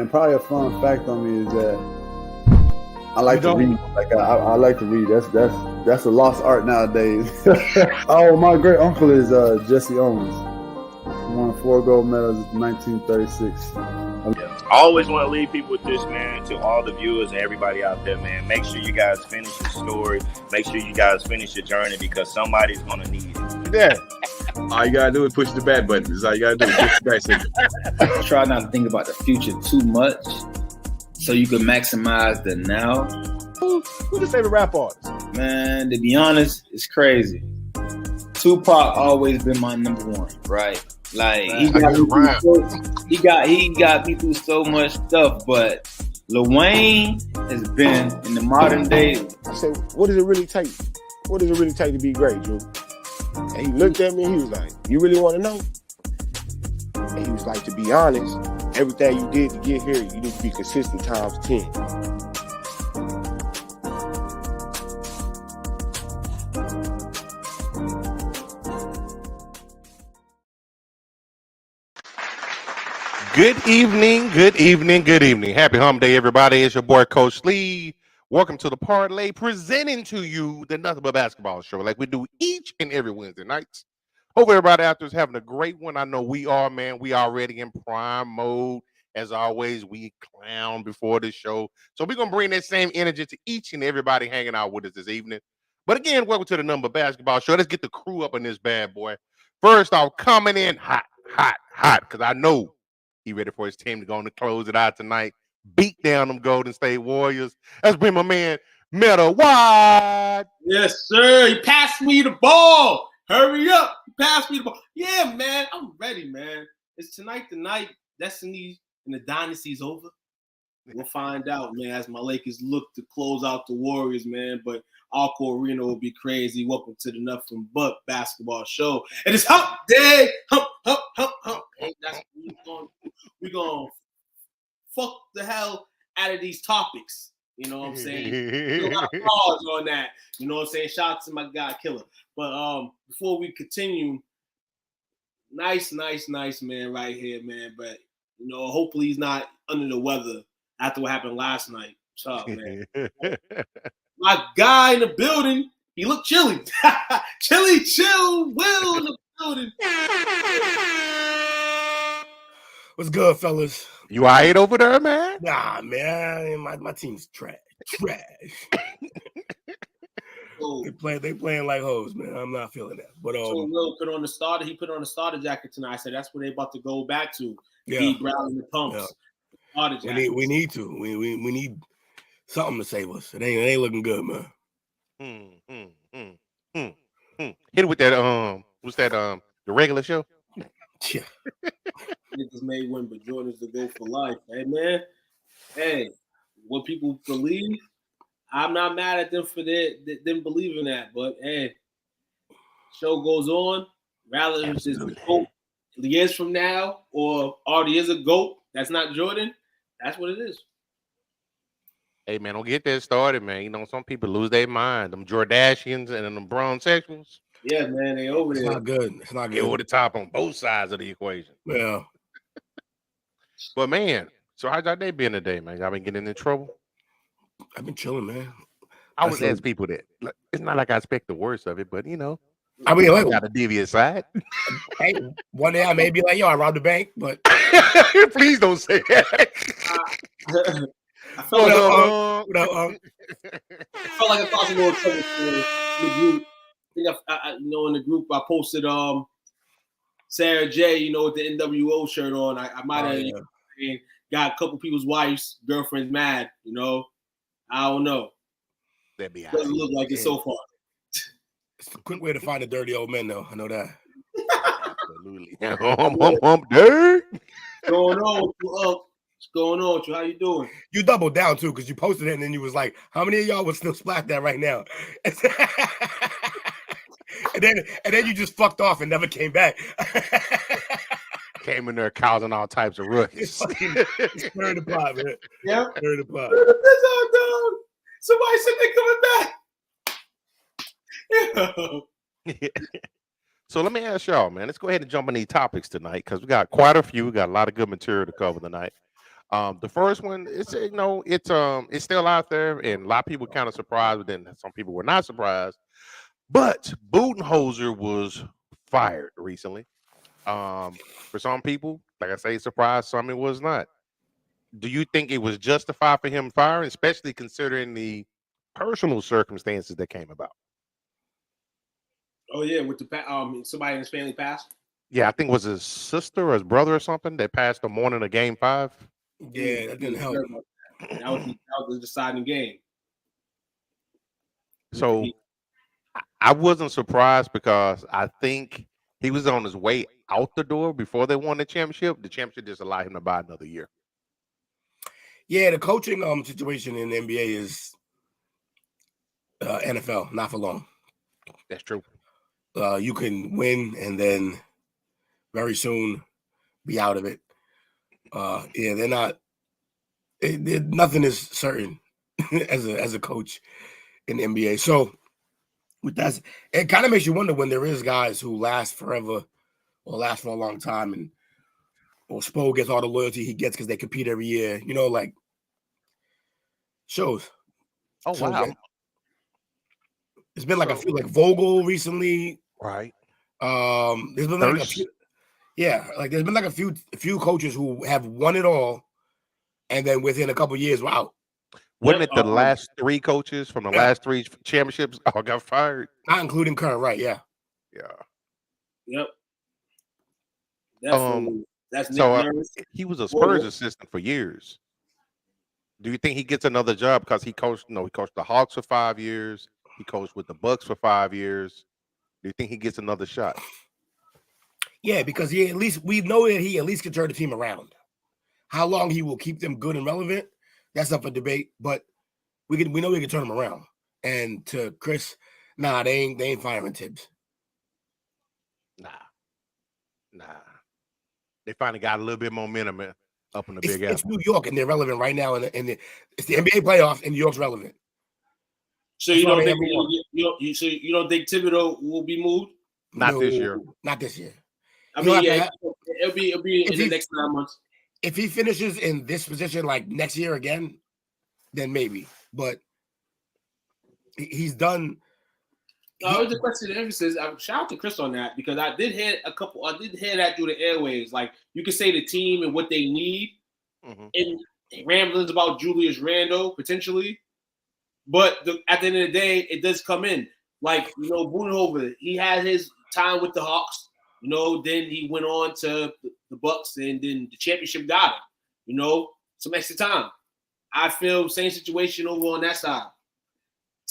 and probably a fun fact on me is that I like to read. Like I like to read. That's a lost art nowadays. Oh, my great uncle is Jesse Owens. He won 4 gold medals in 1936. I always want to leave people with this, man, to all the viewers and everybody out there, man. Make sure you guys finish your story. Make sure you guys finish your journey because somebody's going to need it. Yeah. All you got to do is push the back button. That's all you got to do is push the back signal. Try not to think about the future too much so you can maximize the now. Who's your favorite rap artist? Man, to be honest, it's crazy. Tupac always been my number one, right? Like he got me through so much stuff, but Lil Wayne has been in the modern day. I said, what does it really take? What does it really take to be great, Drew? And he looked at me and he was like, you really want to know? And he was like, to be honest, everything you did to get here, you need to be consistent times 10. Good evening, good evening, good evening. Happy Hump Day, everybody. It's your boy, Coach Lee. Welcome to the Parlay, presenting to you the Nothing But Basketball Show like we do each and every Wednesday nights. Hope everybody out there is having a great one. I know we are, man. We already in prime mode. As always, we clown before the show. So we're going to bring that same energy to each and everybody hanging out with us this evening. But again, welcome to the Nothing But Basketball Show. Let's get the crew up in this bad boy. First off, coming in hot, because I know he ready for his team to go on to close it out tonight. Beat down them Golden State Warriors. Let's bring my man, Meta Wide. Yes, sir. He passed me the ball. Hurry up. He passed me the ball. Yeah, man. I'm ready, man. It's tonight the night. Destiny and the dynasty's over. We'll find out, man, as my Lakers look to close out the Warriors, man. But Alco Arena will be crazy. Welcome to the Nothing But Basketball Show. And it's hump day. Hump. Hey, that's what we're going to fuck the hell out of these topics. You know what I'm saying? A lot of applause on that. You know what I'm saying? Shout out to my guy Killer. But before we continue, nice man right here, man. But, you know, hopefully he's not under the weather after what happened last night. What's up, man? My guy in the building, he looked chilly. Chill, Will in the building. What's good, fellas? You all right over there, man? Nah, man. My team's trash. So, They playing like hoes, man. I'm not feeling that. But so Will put on the starter. He put on the starter jacket tonight. I said that's what they about to go back to. yeah, Be Brown in the pumps. Yeah. Starter jacket. we need to. We need something to save us. It ain't looking good, man. Hit it with that what's that the regular show? Yeah. Niggas may win, but Jordan's the go for life. Hey, man. Hey, what people believe, I'm not mad at them for them believing that. But, hey, show goes on. Rather than just GOAT years from now or already is a GOAT, that's not Jordan. That's what it is. Hey, man, don't get that started, man. You know, some people lose their mind. Them Jordashians and them brown sexuals. Yeah, man, they over there. It's not good. Get over the top on both sides of the equation. Yeah. But, man, so how's your day been today, man? Y'all been getting in trouble? I've been chilling, man. I always ask people that. Look, it's not like I expect the worst of it, but, you know. I mean, like, got a devious side. Hey, one day I may be like, yo, I robbed the bank, but please don't say that. I felt like I caused a little trouble in the group. I in the group I posted Sarah J, you know, with the NWO shirt on. I might have got a couple people's wives, girlfriends mad, you know. I don't know. That'd be doesn't look like it so far. It's a quick way to find the dirty old men, though. I know that. Absolutely. Hump day. What's going on? What's going on? How you doing? You doubled down too, because you posted it and then you was like, "How many of y'all would still splat that right now?" and then you just fucked off and never came back. Came in there causing all types of ruckus. Stir the pot, man. Yeah. Stir the pot. That's all done. Somebody said they're coming back. So let me ask y'all, man. Let's go ahead and jump on these topics tonight because we got quite a few. We got a lot of good material to cover tonight. The first one, it's still out there, and a lot of people kind of surprised, but then some people were not surprised. But Budenholzer was fired recently. For some people, like I say, surprised. Some it was not. Do you think it was justified for him firing, especially considering the personal circumstances that came about? Oh yeah, with the somebody in his family passed. Yeah, I think it was his sister or his brother or something that passed the morning of Game 5. Yeah, that didn't help. That was the deciding game. So I wasn't surprised because I think he was on his way out the door before they won the championship. The championship just allowed him to buy another year. Yeah, the coaching situation in the NBA is NFL, not for long. That's true. You can win and then very soon be out of it. Yeah, they're not. Nothing is certain as a coach in the NBA. So with that, it kind of makes you wonder when there is guys who last forever or last for a long time, and or Spo gets all the loyalty he gets because they compete every year. You know, like shows. Oh shows wow! that. It's been like a few, like Vogel recently. Right. There's been like a few. Yeah, like there's been like a few coaches who have won it all, and then within a couple of years, wow. Wasn't it the last three coaches from the last three championships all got fired? Not including Curry, right? Yeah. Yeah. Yep. Definitely. That's Nick Nurse. He was a Spurs assistant for years. Do you think he gets another job because he coached? No, he coached the Hawks for 5 years. He coached with the Bucks for 5 years. Do you think he gets another shot? Yeah, because we know that he at least can turn the team around. How long he will keep them good and relevant, that's up for debate. But we know we can turn them around. And to Chris, they ain't firing Tibbs. Nah. They finally got a little bit momentum up in the Big Apple. It's New York, and they're relevant right now. It's the NBA playoffs, and New York's relevant. So you don't think you don't think Thibodeau will be moved? Not this year. Not this year. I mean, it'll be in the next 9 months. If he finishes in this position like next year again, then maybe. But he's done. The question of emphasis. Shout out to Chris on that because I did hear that through the airwaves. Like you could say the team and what they need, and ramblings about Julius Randle potentially. But at the end of the day, it does come in. Like, Budenholzer, he had his time with the Hawks. Then he went on to the Bucks, and then the championship got him. Some extra time. I feel same situation over on that side.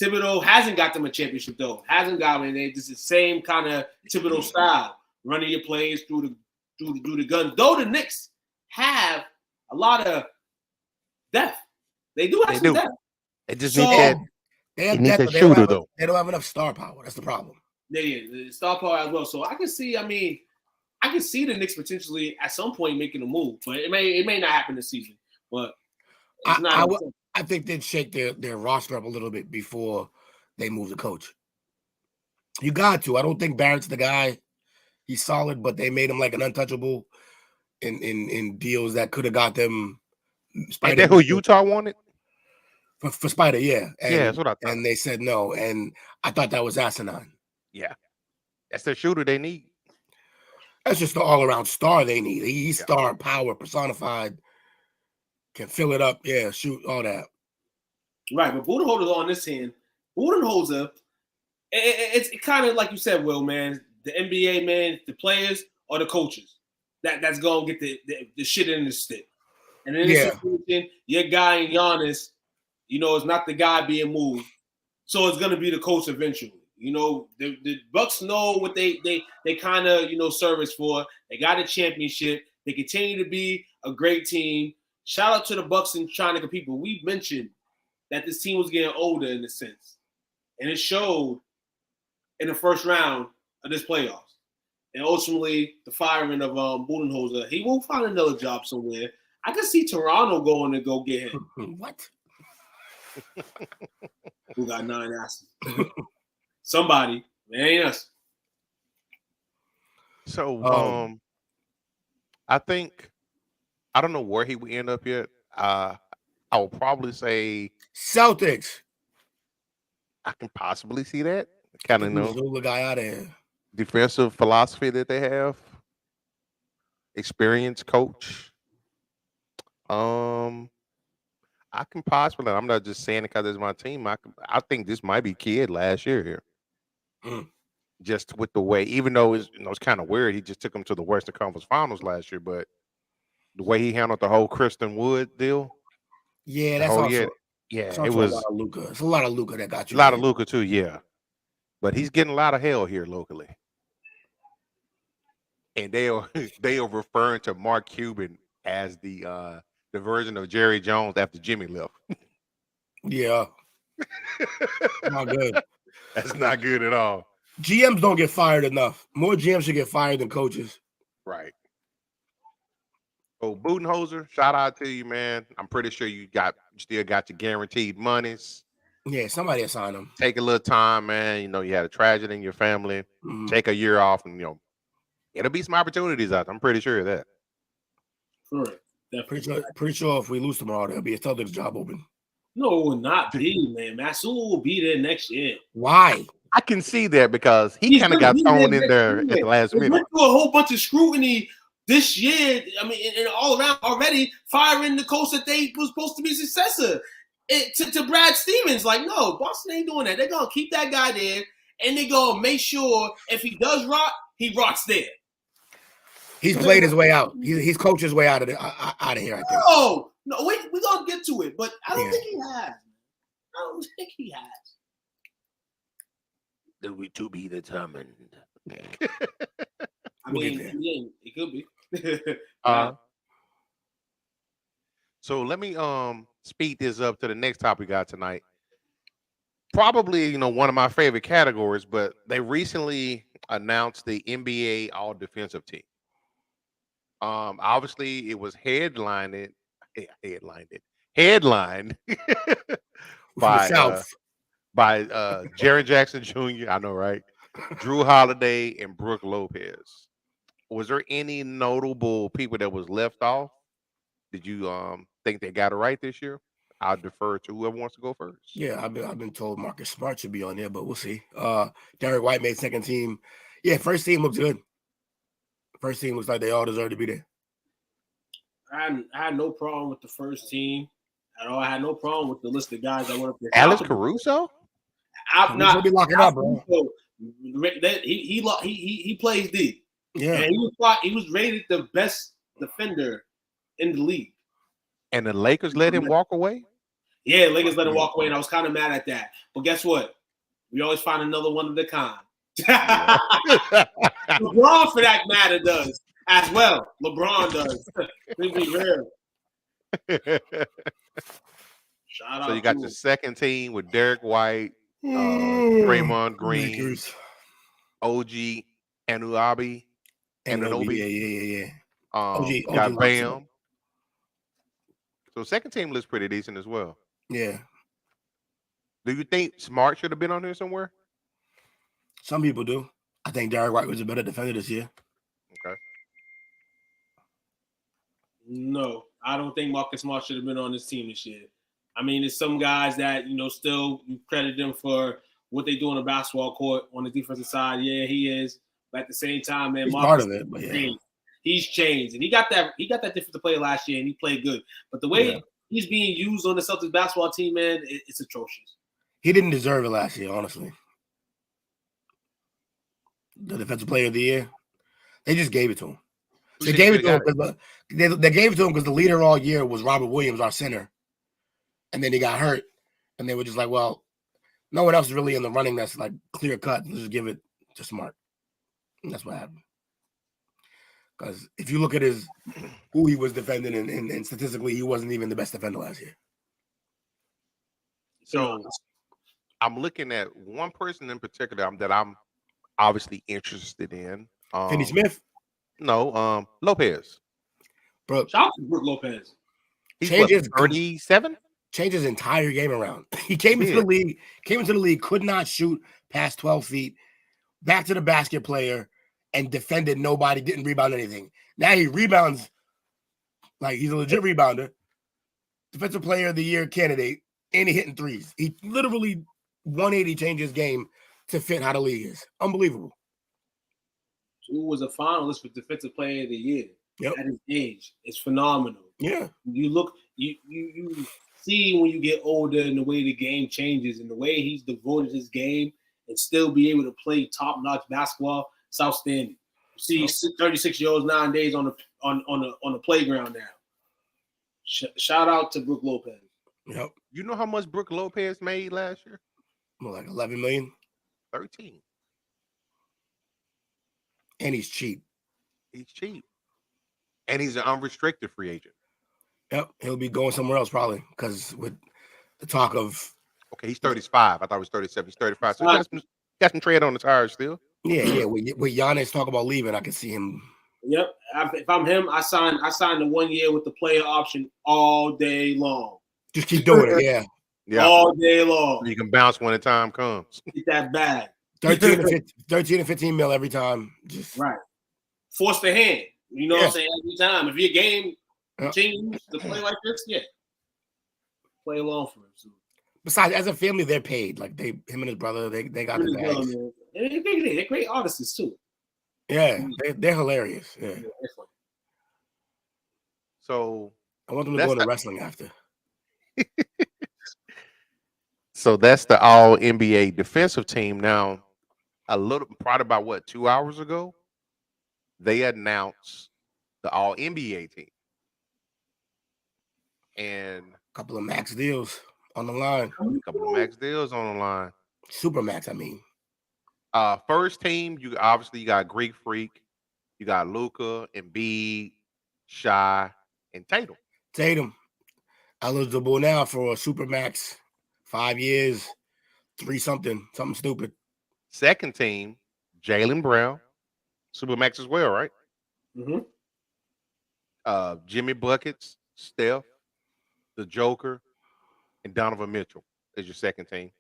Thibodeau hasn't got them a championship, though. Hasn't got them. It's the same kind of Thibodeau style, running your plays through the gun. Though the Knicks have a lot of depth. They do have some depth. They just need that. They have depth, they don't have enough star power. That's the problem. The star power as well. So I can see. I can see the Knicks potentially at some point making a move, but it may not happen this season. But it's I think they'd shake their roster up a little bit before they move the coach. You got to. I don't think Barrett's the guy. He's solid, but they made him like an untouchable in deals that could have got them. Spider. Is that who Utah wanted? For Spider, yeah. That's what I thought. And they said no, and I thought that was asinine. Yeah. That's the shooter they need. That's just the all-around star they need. He's star power personified. Can fill it up, shoot, all that. Right, but Budenholzer on this hand. Budenholzer, it's kind of like you said, Will, man. The NBA, man, the players or the coaches that's going to get the shit in the stick. And in this situation, your guy in Giannis, is not the guy being moved. So it's going to be the coach eventually. The Bucks know what they kind of, service for. They got a championship. They continue to be a great team. Shout out to the Bucks and trying to compete. But we mentioned that this team was getting older in a sense. And it showed in the first round of this playoffs. And ultimately, the firing of Budenholzer, he will find another job somewhere. I can see Toronto going to go get him. What? Who got 9 asses? Somebody. It ain't us. So, I think I don't know where he would end up yet. I will probably say Celtics. I can possibly see that. Kind of know Zula guy out of here. defensive philosophy that they have. Experienced coach. I can possibly. I'm not just saying it because it's my team. I think this might be Kid last year here. Mm. Just with the way, even though it's kind of weird, he just took him to the Western Conference Finals last year. But the way he handled the whole Kristen Wood deal, Yeah, the that's whole also, yeah, it's it also a was lot of Luka. It's a lot of Luka that got a you lot there. of Luka too. Yeah, but he's getting a lot of hell here locally, and they are they are referring to Mark Cuban as the version of Jerry Jones after Jimmy left. Yeah, not good. That's not good at all. GMs don't get fired enough. More GMs should get fired than coaches. Right. Oh, Budenholzer, shout out to you, man. I'm pretty sure you still got your guaranteed monies. Yeah, somebody assigned him. Take a little time, man. You know, you had a tragedy in your family. Mhm. Take a year off, and it'll be some opportunities out there. I'm pretty sure of that. Correct. Definitely. Pretty sure if we lose tomorrow, there'll be a Celtics job open. No, it will not be, man. Masul will be there next year. Why? I can see that because he kind of got thrown in there at the last minute. Went through a whole bunch of scrutiny this year. I mean, and all around already, firing the coach that they was supposed to be successor to Brad Stevens. Like, no, Boston ain't doing that. They're gonna keep that guy there, and they're gonna make sure if he does rot, he rots there. He's played his way out. He's coached his way out of here. I think. No, we're gonna get to it, but I don't think he has. I don't think he has. To be determined. I mean, it could be. So let me speed this up to the next topic we got tonight. Probably, one of my favorite categories, but they recently announced the NBA All Defensive Team. Obviously, it was headlined by Jaren Jackson Jr. I know, right? Drew Holiday and Brooke Lopez. Was there any notable people that was left off? Did you think they got it right this year? I'll defer to whoever wants to go first. Yeah, I've been told Marcus Smart should be on there, but we'll see. Derek White made second team. Yeah, first team looks good. First team looks like they all deserve to be there. I had no problem with the first team at all. I had no problem with the list of guys that went up there. Alex Caruso? I'm not be locking up, bro. He plays D. Yeah, and he was rated the best defender in the league. And the Lakers let him walk away? Yeah, Lakers let him walk away, and I was kind of mad at that. But guess what? We always find another one of the kind. LeBron, for that matter, does as well. LeBron does. Let's be real. Shout out. So you got your second team with Derek White, Draymond Green, Lakers. OG Anunoby. Yeah. OG got Bam. So second team looks pretty decent as well. Yeah. Do you think Smart should have been on here somewhere? Some people do. I think Derek White was a better defender this year. Okay. No, I don't think Marcus Smart should have been on this team this year. I mean, there's some guys that, still you credit them for what they do on the basketball court on the defensive side. Yeah, he is. But at the same time, man, He's Marcus part of it, but yeah. He's changed. And he got that defensive player last year, and he played good. But the way he's being used on the Celtics basketball team, man, it's atrocious. He didn't deserve it last year, honestly. The defensive player of the year, they just gave it to him. They gave it to him because the leader all year was Robert Williams, our center. And then he got hurt. And they were just like, well, no one else is really in the running that's like clear cut. Let's just give it to Smart. And that's what happened. Because if you look at who he was defending, and statistically, he wasn't even the best defender last year. So I'm looking at one person in particular that I'm obviously interested in. Finney Smith? No, Lopez. Bro, shout out to Brooke Lopez. He's 37? Changed his entire game around. He came into the league, could not shoot past 12 feet, back to the basket player, and defended nobody, didn't rebound anything. Now he rebounds Like he's a legit rebounder, defensive player of the year candidate, and he hitting threes. He literally 180 changed his game to fit how the league is. Unbelievable. Who was a finalist for defensive player of the year at his age? It's phenomenal. Yeah. You look, you see when you get older and the way the game changes and the way he's devoted his game and still be able to play top-notch basketball. It's outstanding. You see 36-year-olds nowadays on the playground now. Shout out to Brook Lopez. Yep. You know how much Brook Lopez made last year? More like 11 million. 13. And he's cheap. He's cheap. And he's an unrestricted free agent. Yep. He'll be going somewhere else probably because with the talk of. Okay, he's 35. I thought he was 37. He's 35. So he got some tread on the tires still. Yeah. With Giannis talk about leaving, I can see him. Yep. If I'm him, I signed the 1 year with the player option all day long. Just keep doing it. Yeah. All day long. You can bounce when the time comes. Get that bag. 13 and 15 mil every time. Just right. Force the hand. You know what I'm saying? Every time. If your game continues to play like this, play along for him. So. Besides, as a family, they're paid. Like him and his brother, they got the bags. They're great artists too. Yeah, they're hilarious. Yeah. So I want them to go into wrestling after. So that's the All NBA defensive team. Now, probably about 2 hours ago, they announced the All NBA team, and a couple of max deals on the line. Super max, I mean. First team, you got Greek Freak, you got Luka, Embiid, Shai, and Tatum. Tatum eligible now for a super max, 5 years, 3 something stupid. Second team, Jaylen Brown, super max as well, right? Mm-hmm. Jimmy Buckets, Steph, the Joker, and Donovan Mitchell is your second team.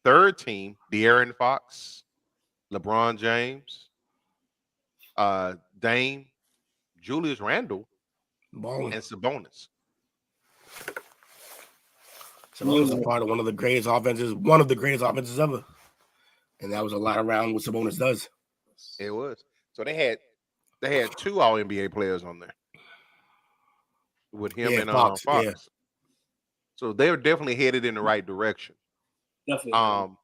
Third team, De'Aaron Fox, LeBron James, Dame, Julius Randle, and Sabonis. Sabonis is part of one of the greatest offenses ever. And that was a lot around what Sabonis does. It was. So they had 2 All NBA players on there with him and Fox. Yeah. So they were definitely headed in the right direction. Definitely.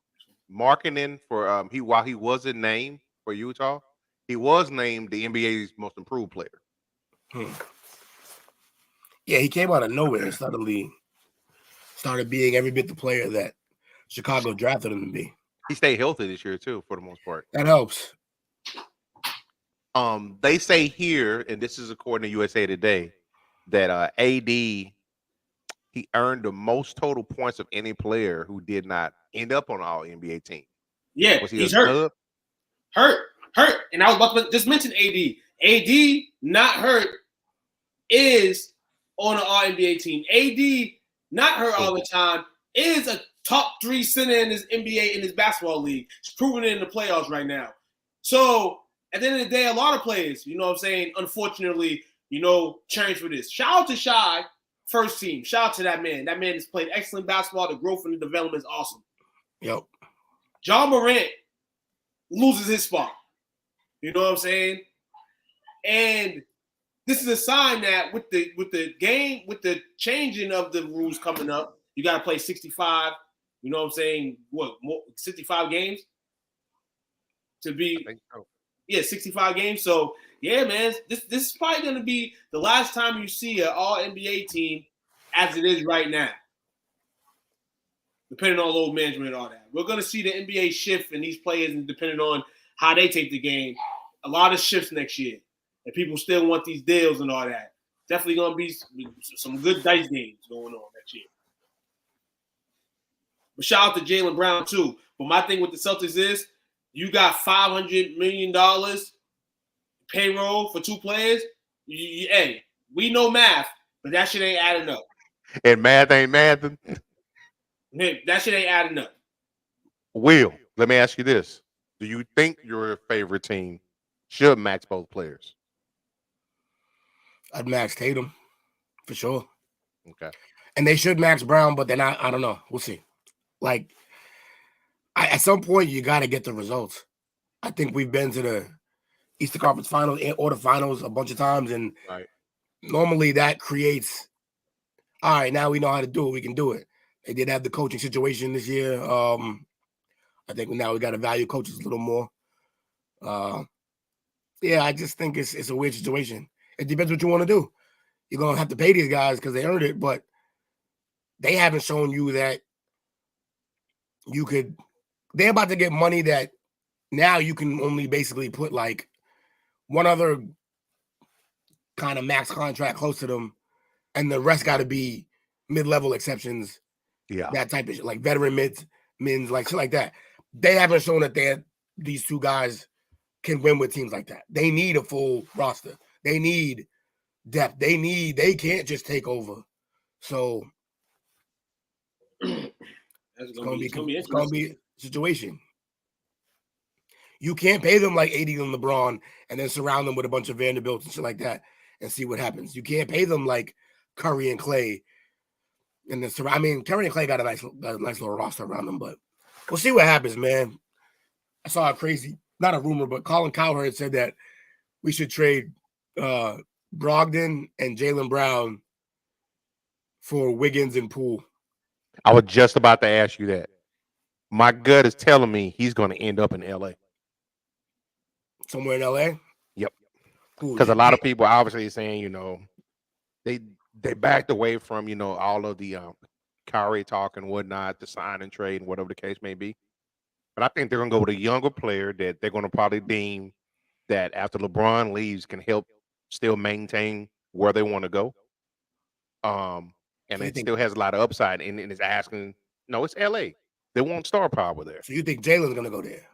Marketing for while he wasn't named for Utah, he was named the NBA's most improved player. Yeah, he came out of nowhere and started being every bit the player that Chicago drafted him to be. He stayed healthy this year too, for the most part. That helps. They say here, and this is according to USA Today, that AD, he earned the most total points of any player who did not end up on an All NBA team. Yeah, he's hurt. Hurt. And I was about to just mention AD. AD, not hurt, is on an All NBA team. AD, not hurt all the time, is a top 3 center in his NBA, in his basketball league. He's proven it in the playoffs right now. So at the end of the day, a lot of players, you know what I'm saying, unfortunately, change for this. Shout out to Shai, first team. Shout out to that man. That man has played excellent basketball. The growth and the development is awesome. Yep. John Morant loses his spot. You know what I'm saying? And this is a sign that with the game, with the changing of the rules coming up, you got to play 65. You know what I'm saying? 65 games to be? I think so. Yeah, 65 games. So yeah, man, this is probably going to be the last time you see an All NBA team as it is right now. Depending on load management and all that, we're going to see the NBA shift in these players, and depending on how they take the game, a lot of shifts next year. And people still want these deals and all that. Definitely going to be some good dice games going on next year. But shout out to Jaylen Brown too. But my thing with the Celtics is you got $500 million payroll for 2 players. Hey, we know math, but that shit ain't adding up. And math ain't mathing. That shit ain't adding up. Will, let me ask you this. Do you think your favorite team should max both players? I'd max Tatum. for sure. Okay. And they should max Brown, but they're not. I don't know. We'll see. Like, at some point, you got to get the results. I think we've been to the Eastern Conference Finals or the Finals a bunch of times, and normally that creates, all right, now we know how to do it. We can do it. They did have the coaching situation this year. I think now we got to value coaches a little more. Yeah, I just think it's a weird situation. It depends what you want to do. You're going to have to pay these guys because they earned it, but they haven't shown you that you could. They're about to get money that now you can only basically put like one other kind of max contract close to them, and the rest got to be mid-level exceptions. Yeah, that type of shit, like veteran mins, like shit like that. They haven't shown that these two guys can win with teams like that. They need a full roster. They need depth. They can't just take over. So it's gonna be a situation. You can't pay them like 80 on LeBron and then surround them with a bunch of Vanderbilts and shit like that and see what happens. You can't pay them like Curry and Clay. And then, I mean, Curry and Clay got a nice little roster around them, but we'll see what happens, man. I saw a crazy, not a rumor, but Colin Cowherd said that we should trade Brogdon and Jaylen Brown for Wiggins and Poole. I was just about to ask you that. My gut is telling me he's going to end up in LA. Somewhere in LA? Yep. Because a lot of people obviously saying, you know, they backed away from, you know, all of the Kyrie talk and whatnot, the sign and trade and whatever the case may be. But I think they're going to go with a younger player that they're going to probably deem that after LeBron leaves can help still maintain where they want to go. And it still has a lot of upside and it's asking, no, it's LA. They want star power there. So you think Jalen's going to go there?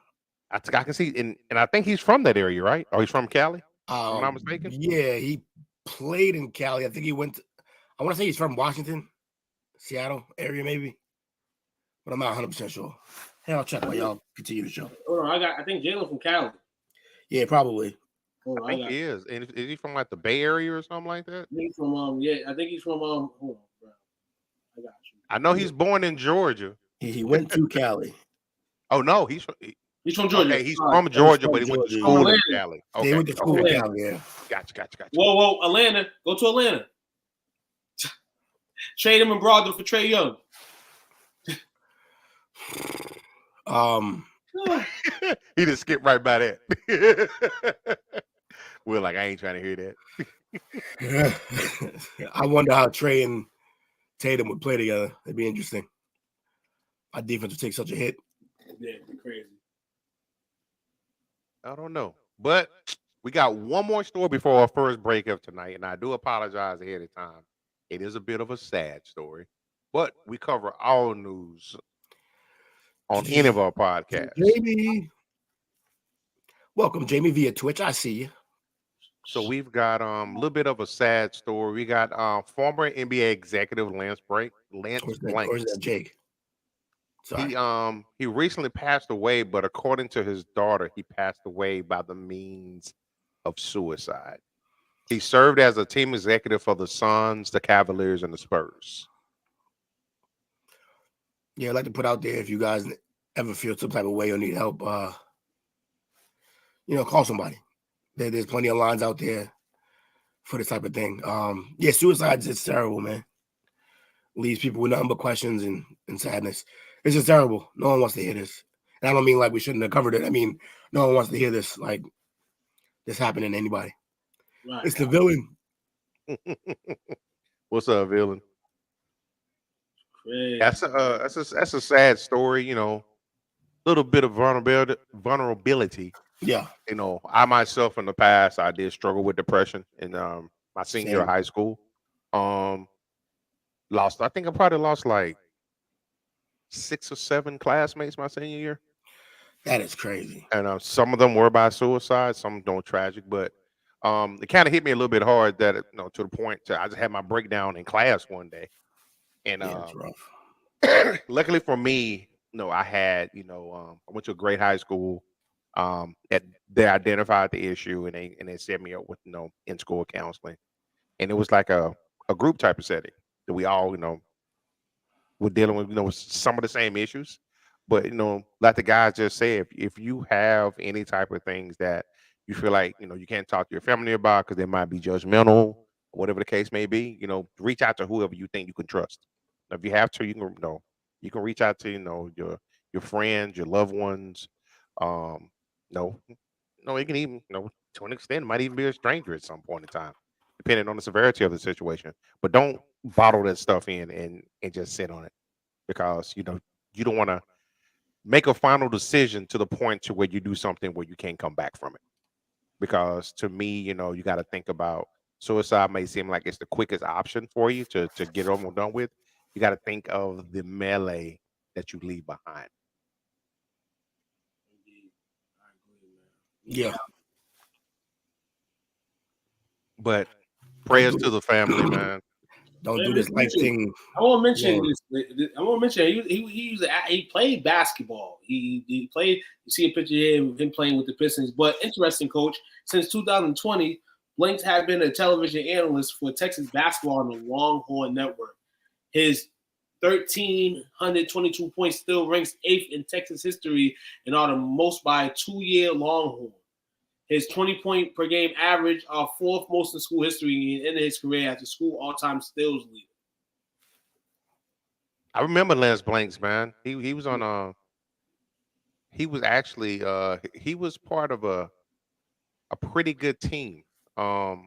I can see, and I think he's from that area, right? Or he's from Cali, if I'm not mistaken? Yeah, he played in Cali. I think he went to, I want to say he's from Washington, Seattle area maybe. But I'm not 100% sure. Hey, I'll check while y'all continue the show. Hold on, I think Jalen from Cali. Yeah, probably. I think he is. And is he from like the Bay Area or something like that? He's from I think he's from hold on, bro. I got you. I know he's born in Georgia. He went to Cali. Oh no, he's from Georgia. Okay, he's from Georgia, but he went to school in Cali. Okay. He went to school in Cali, yeah. Gotcha. Whoa, Atlanta. Go to Atlanta. Trade him and Brogdon for Trae Young. He just skipped right by that. We're like, I ain't trying to hear that. I wonder how Trae and Tatum would play together. It'd be interesting. Our defense would take such a hit. Yeah, it'd be crazy. I don't know. But we got one more story before our first break of tonight, and I do apologize ahead of time. It is a bit of a sad story, but we cover all news on any of our podcasts. Jamie. Welcome, Jamie, via Twitch. I see you. So we've got a little bit of a sad story. We got former NBA executive Lance Blank. Or is that Jake? Sorry. He recently passed away, but according to his daughter, he passed away by the means of suicide. He served as a team executive for the Suns, the Cavaliers, and the Spurs. Yeah, I'd like to put out there if you guys ever feel some type of way or need help, call somebody. There's plenty of lines out there for this type of thing. Suicide's just terrible, man. Leaves people with nothing but questions and sadness. It's just terrible. No one wants to hear this. And I don't mean like we shouldn't have covered it. I mean, no one wants to hear this, like this happening to anybody. Right. It's the villain. What's up, villain? Crazy. That's a sad story, little bit of vulnerability. Yeah. I myself in the past, I did struggle with depression in my senior year of high school. I think I probably lost like 6 or 7 classmates my senior year. That is crazy. And some of them were by suicide, some don't tragic, but it kind of hit me a little bit hard that to the point I just had my breakdown in class one day. And that's rough. Luckily for me, I had, I went to a great high school. They identified the issue and they set me up with in school counseling, and it was like a a group type of setting that we all, we're dealing with, some of the same issues. But, like the guys just said, if you have any type of things that you feel like, you can't talk to your family about because they might be judgmental, whatever the case may be, reach out to whoever you think you can trust. If you have to, you can reach out to, your friends, your loved ones. No, no, it can even, to an extent, it might even be a stranger at some point in time, depending on the severity of the situation. But don't bottle that stuff in and just sit on it, because you don't want to make a final decision to the point to where you do something where you can't come back from it. Because to me, you got to think about, suicide may seem like it's the quickest option for you to get over and done with. You got to think of the melee that you leave behind. Yeah. But prayers to the family, man. Don't do this life thing. I want to mention this. I want to mention he played basketball. He played. You see a picture of him playing with the Pistons. But interesting, coach. Since 2020, Blanks had been a television analyst for Texas basketball on the Longhorn Network. His 1,322 points still ranks 8th in Texas history and are the most by a 2-year Longhorn. His 20-point per game average are 4th most in school history and ended his career as a school all-time steals leader. I remember Lance Blanks, man. He was on he was actually he was part of a pretty good team. I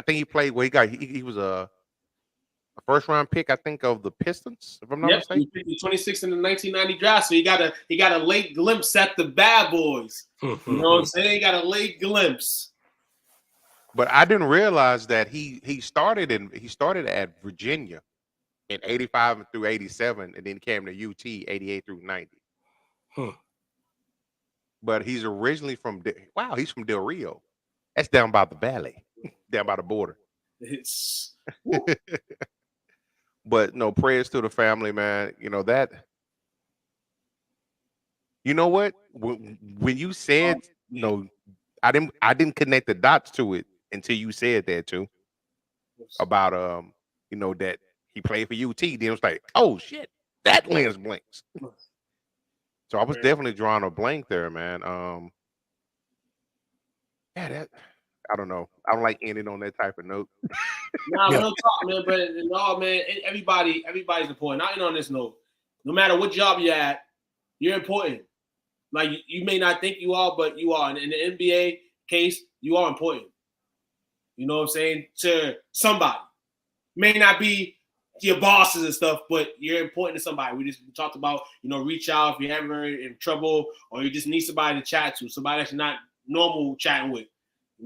think he played he was a first round pick, I think, of the Pistons, if I'm not mistaken. He picked the 26th in the 1990 draft, so he got a late glimpse at the bad boys. You know what I'm saying? He got a late glimpse. But I didn't realize that he started at Virginia in 85 through 87, and then came to UT 88 through 90. But he's originally from he's from Del Rio. That's down by the valley, down by the border. It's But no, prayers to the family, man. You know what? When you said I didn't connect the dots to it until you said that too. About that he played for UT. Then it was like, oh shit, that Lance Blanks. So I was definitely drawing a blank there, man. I don't know. I don't like ending on that type of note. Nah, real talk, man. But no, man, everybody's important. Not on this note. No matter what job you're at, you're important. Like you may not think you are, but you are. And in the NBA case, you are important. You know what I'm saying? To somebody. May not be your bosses and stuff, but you're important to somebody. We talked about, reach out if you're ever in trouble or you just need somebody to chat to, somebody that's not normal chatting with.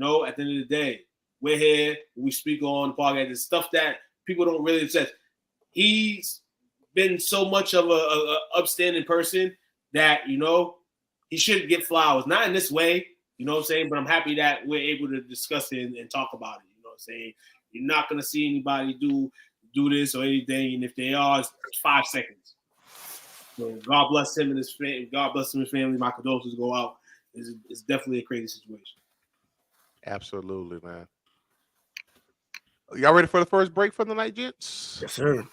At the end of the day, we're here. We speak on the podcast. It's stuff that people don't really say. He's been so much of a upstanding person that, he should get flowers. Not in this way, you know what I'm saying? But I'm happy that we're able to discuss it and talk about it. You know what I'm saying? You're not going to see anybody do this or anything. And if they are, it's 5 seconds. So God bless him and his family. God bless him and his family. My condolences go out. It's definitely a crazy situation. Absolutely, man. Y'all ready for the first break for the night, gents? Yes, sir.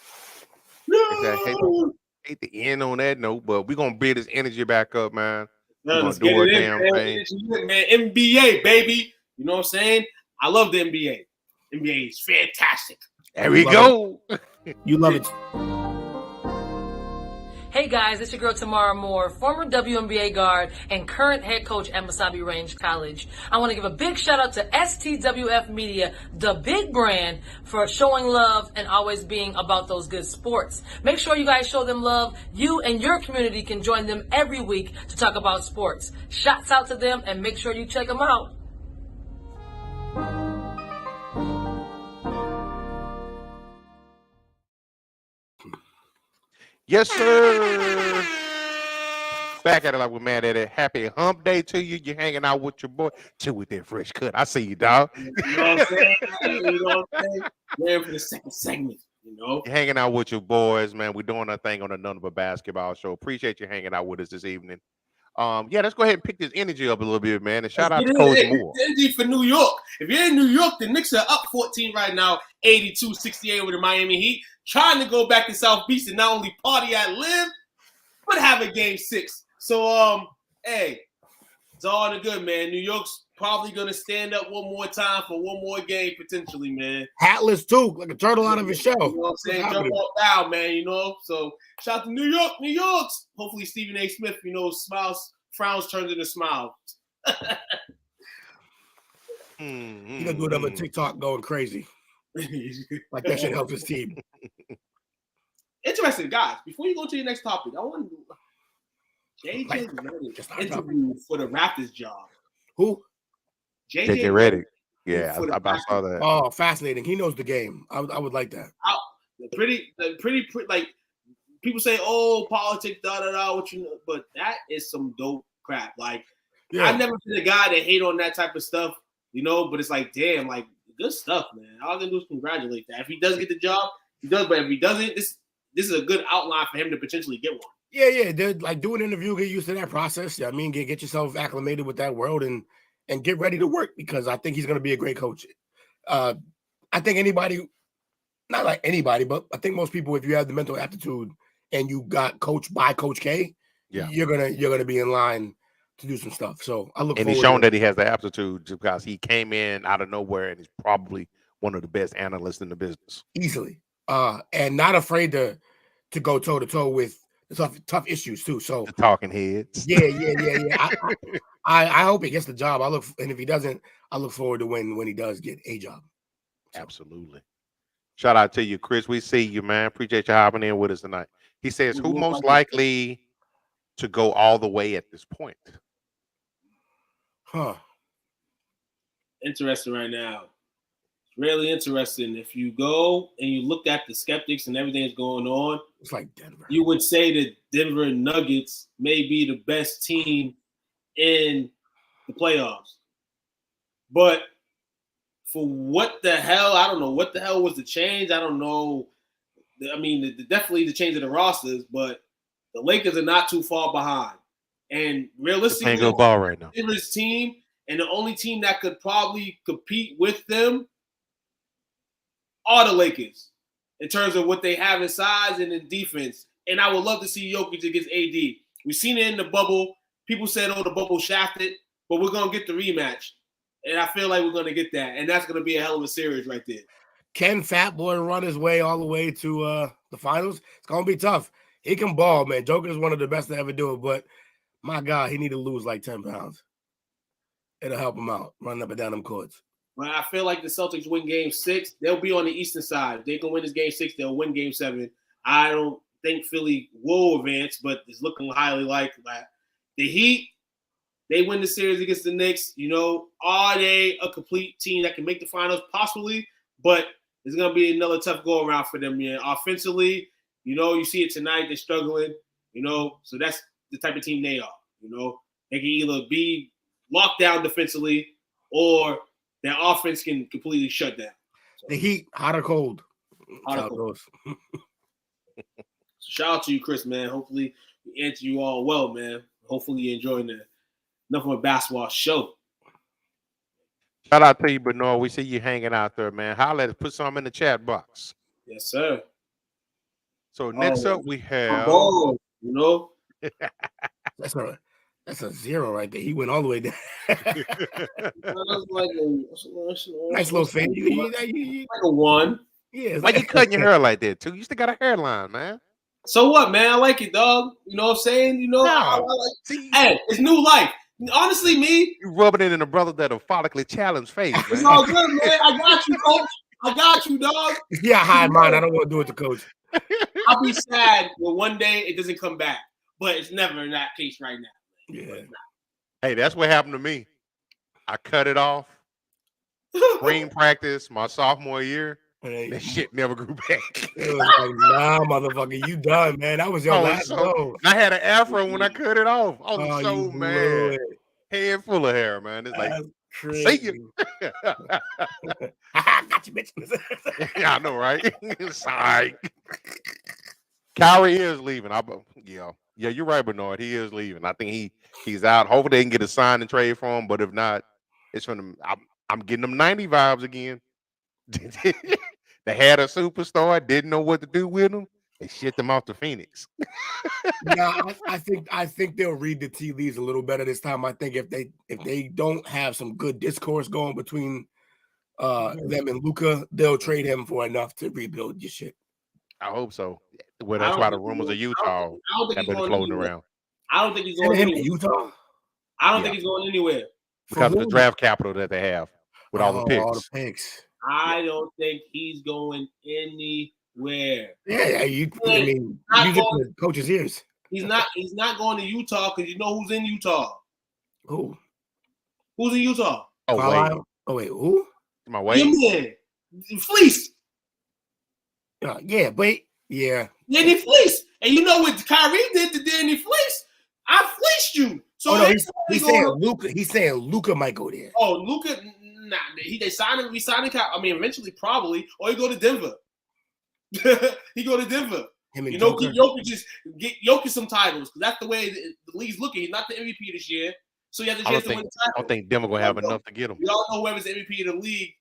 No! Hate to end on that note, but we're gonna build this energy back up, man. No, let's get it in, man. NBA, baby. You know what I'm saying? I love the NBA. NBA is fantastic. There we go. You love it. Hey guys, it's your girl Tamara Moore, former WNBA guard and current head coach at Masabi Range College. I want to give a big shout out to STWF Media, the big brand, for showing love and always being about those good sports. Make sure you guys show them love. You and your community can join them every week to talk about sports. Shouts out to them and make sure you check them out. Yes, sir. Back at it like we're mad at it. Happy hump day to you. You're hanging out with your boy. Chill with that fresh cut. I see you, dog. You know what I'm saying? We're for the second segment, You're hanging out with your boys, man. We're doing our thing on the None But Basketball show. Appreciate you hanging out with us this evening. Yeah, let's go ahead and pick this energy up a little bit, man. And shout out to Hey, Coach Moore. energy for New York. If you're in New York, the Knicks are up 14 right now, 82-68 with the Miami Heat, trying to go back to South Beach and not only party at Live, but have a game 6. So, hey, it's all in the good, man. New York's probably going to stand up one more time for one more game, potentially, man. Hatless, too, like a turtle out of his shell. You know what I'm saying? Jump off down, man, you know? So, shout out to New York, New York's. Hopefully, Stephen A. Smith, frowns turns into smiles. He gonna do another TikTok going crazy. Like that should help his team. Interesting, guys. Before you go to your next topic, I want to JJ interview for the Raptors job. Who? JJ Redick. Yeah, I saw that. Oh, fascinating. He knows the game. I would like that. Pretty like people say, oh, politics, what you know, but that is some dope crap. Like, yeah. I've never been a guy that hate on that type of stuff, you know, but it's like, damn, like, good stuff, man. All I can do is congratulate that. If he does get the job, he does, but if he doesn't, this is a good outline for him to potentially get one. Yeah. They're like, do an interview, get used to that process. I mean, get yourself acclimated with that world and get ready to work, because I think he's going to be a great coach. I think anybody, not like anybody, but I think most people, if you have the mental aptitude and you got coached by Coach K, you're gonna be in line to do some stuff. So I look. And he's shown that he has the aptitude because he came in out of nowhere and he's probably one of the best analysts in the business. Easily, and not afraid to go toe to toe with the tough issues too. So the talking heads. Yeah. I hope he gets the job. And if he doesn't, I look forward to when he does get a job. So. Absolutely. Shout out to you, Chris. We see you, man. Appreciate you hopping in with us tonight. He says, who most likely to go all the way at this point? Interesting right now. It's really interesting. If you go and you look at the skeptics and everything that's going on, it's like Denver. You would say that Denver Nuggets may be the best team in the playoffs. But for what the hell, I don't know what the hell was the change. I don't know. I mean, definitely the change of the rosters, but the Lakers are not too far behind. And realistically, go ball right now. Denver's team, and the only team that could probably compete with them are the Lakers in terms of what they have in size and in defense. And I would love to see Jokic against AD. We've seen it in the bubble. People said, oh, the bubble shafted, but we're going to get the rematch. And I feel like we're going to get that. And that's going to be a hell of a series right there. Can Fat Boy run his way all the way to the finals? It's going to be tough. He can ball, man. Joker is one of the best to ever do it, but my God, he need to lose like 10 pounds. It'll help him out, running up and down them courts. Well, I feel like the Celtics win game 6. They'll be on the eastern side. If they can win this game 6, they'll win game 7. I don't think Philly will advance, but it's looking highly likely. The Heat, they win the series against the Knicks. You know, are they a complete team that can make the finals? Possibly, but it's going to be another tough go-around for them. Yeah, offensively, you know, you see it tonight. They're struggling, you know, so that's the type of team they are. You know, they can either be locked down defensively or their offense can completely shut down. So, the Heat, hot or cold? Hot or cold. So shout out to you, Chris, man. Hopefully we answer you all well, man. Hopefully you're enjoying the Nothing But Basketball show. Shout out to you, Bernard. We see you hanging out there, man. Holla, put some in the chat box. Yes, sir. So next up we have you know. That's a 0 right there. He went all the way down. That's like nice little fan. Like a 1. Yeah. Why you cutting your hair like that, too? You still got a hairline, man. So what, man? I like it, dog. You know what I'm saying? You know, I like hey, it's new life. Honestly, me. You rubbing it in a brother that a follically challenged face, man. It's all good, man. I got you, coach. I got you, dog. Yeah, hide mine. I don't want to do it to coach. I'll be sad when one day it doesn't come back. But it's never in that case right now. Yeah. Hey, that's what happened to me. I cut it off. Spring practice, my sophomore year. That shit never grew back. It was like, nah, motherfucker, you done, man. That was your last go. I had an afro when I cut it off. I was so mad. Head full of hair, man. It's That's like, crazy. see you. Got you, bitch. Yeah, I know, right? Sorry. Kyrie is leaving. Yeah. Yeah, you're right, Bernard. He is leaving. I think he's out. Hopefully they can get a sign and trade for him. But if not, it's from them. I'm getting them 90 vibes again. They had a superstar, didn't know what to do with him. They shipped him off to Phoenix. No, I think they'll read the tea leaves a little better this time. I think if they don't have some good discourse going between them and Luka, they'll trade him for enough to rebuild your shit. I hope so. Well, that's why the rumors of Utah have been floating around. I don't think he's going anywhere. Utah. I don't think he's going anywhere because of the draft capital that they have with all the picks. All the picks. I don't think he's going anywhere. Yeah, I mean, music to coach's ears. He's not going to Utah because you know who's in Utah. Who? Who's in Utah? Oh wait, who? My way. Fleece. Yeah, but yeah. Danny Fleece. And you know what Kyrie did to Danny Fleece? I fleeced you. So he's saying Luka. He's saying Luka might go there. Oh, Luka. Nah, they signed him. We signed him. I mean, eventually, probably, or he go to Denver. He go to Denver. You know, get Jokic some titles because that's the way the league's looking. He's not the MVP this year, so he has a chance to win the title. I don't think Denver gonna have enough to get him. We all know whoever's the MVP of the league.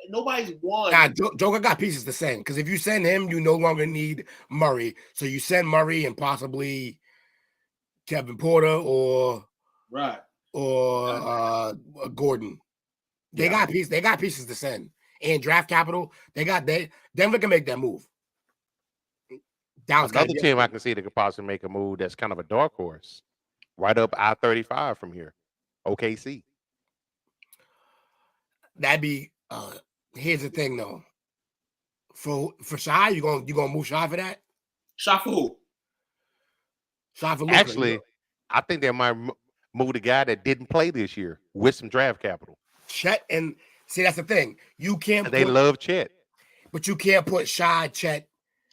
Nobody's won. Nah, Joker got pieces to send because if you send him, you no longer need Murray. So you send Murray and possibly Kevin Porter or Gordon. They got pieces. They got pieces to send and draft capital. Denver can make that move. Another team I can see that could possibly make a move that's kind of a dark horse, right up I-35 from here, OKC. That'd be. Here's the thing though. For Shy, you gonna move Shy for that? Shy for who? Shy for Luka. Actually, I think they might move the guy that didn't play this year with some draft capital. Chet and see that's the thing. You can't. They love Chet, but you can't put Shy, Chet.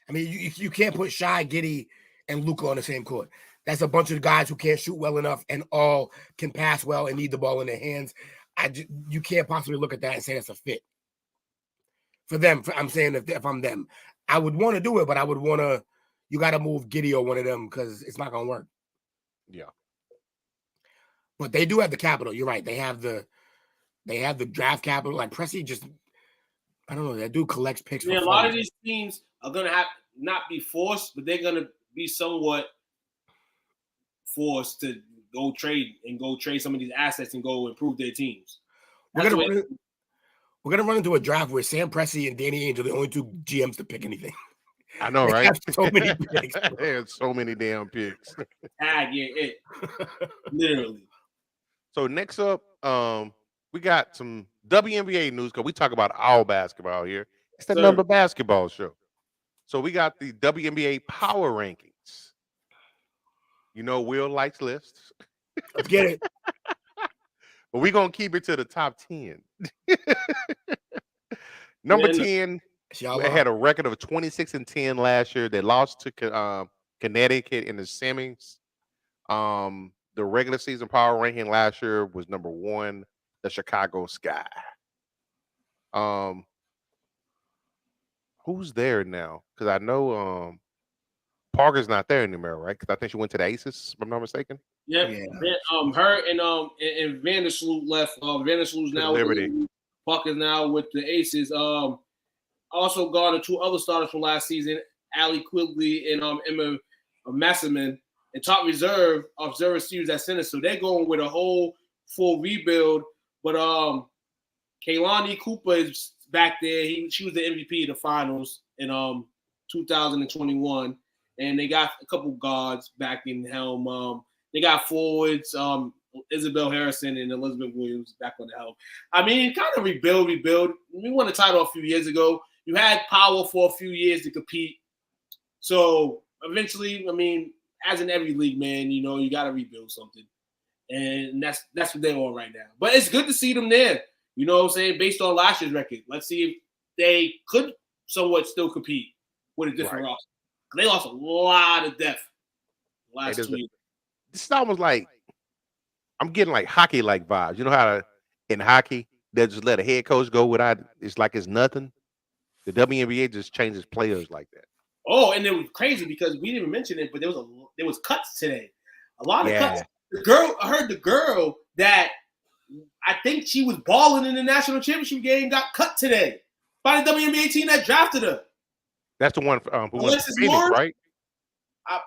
I mean, you can't put Shy, Giddey, and Luka on the same court. That's a bunch of guys who can't shoot well enough and all can pass well and need the ball in their hands. You can't possibly look at that and say that's a fit for them. I'm saying if I'm them, I would want to do it, but I would want to. You got to move Giddey or one of them because it's not gonna work. Yeah, but they do have the capital. You're right. They have the draft capital. Like Presti just, I don't know. That dude collects picks. Yeah, a lot of these teams are gonna have not be forced, but they're gonna be somewhat forced to go trade some of these assets and go improve their teams. We're gonna run into a draft where Sam Presti and Danny Ainge are the only two GMs to pick anything. I know, right? So many picks. There's so many damn picks. Literally. So next up, we got some WNBA news because we talk about all basketball here. It's the Number Basketball Show. So we got the WNBA Power Rankings. You know, Will likes lists. Let's get it. But we're going to keep it to the top 10. Number 10, they had a record of 26-10 last year. They lost to Connecticut in the semis. The regular season power ranking last year was number 1, the Chicago Sky. Who's there now? Because I know Parker's not there anymore, right? Because I think she went to the Aces, if I'm not mistaken. Yep. Yeah. Her and Vandersloot left. Vandersloot's now Liberty. Parker's now with the Aces. Also garnered 2 other starters from last season, Allie Quigley and Emma Masserman, and top reserve observer series at center. So they're going with a whole full rebuild. But Kaylani Cooper is back there. She was the MVP of the finals in 2021. And they got a couple guards back in the helm. They got forwards, Isabel Harrison and Elizabeth Williams back on the helm. I mean, kind of rebuild. We won a title a few years ago. You had power for a few years to compete. So eventually, I mean, as in every league, man, you know, you got to rebuild something. And that's what they're on right now. But it's good to see them there. You know what I'm saying? Based on last year's record. Let's see if they could somewhat still compete with a different roster. They lost a lot of depth last 2 years. This is almost like I'm getting like hockey-like vibes. You know how in hockey they just let a head coach go without it's like it's nothing. The WNBA just changes players like that. Oh, and it was crazy because we didn't even mention it, but there there was cuts today. A lot of cuts. I heard the girl that I think she was balling in the national championship game got cut today by the WNBA team that drafted her. That's the one who went to Alexis Phoenix, Morris? right? I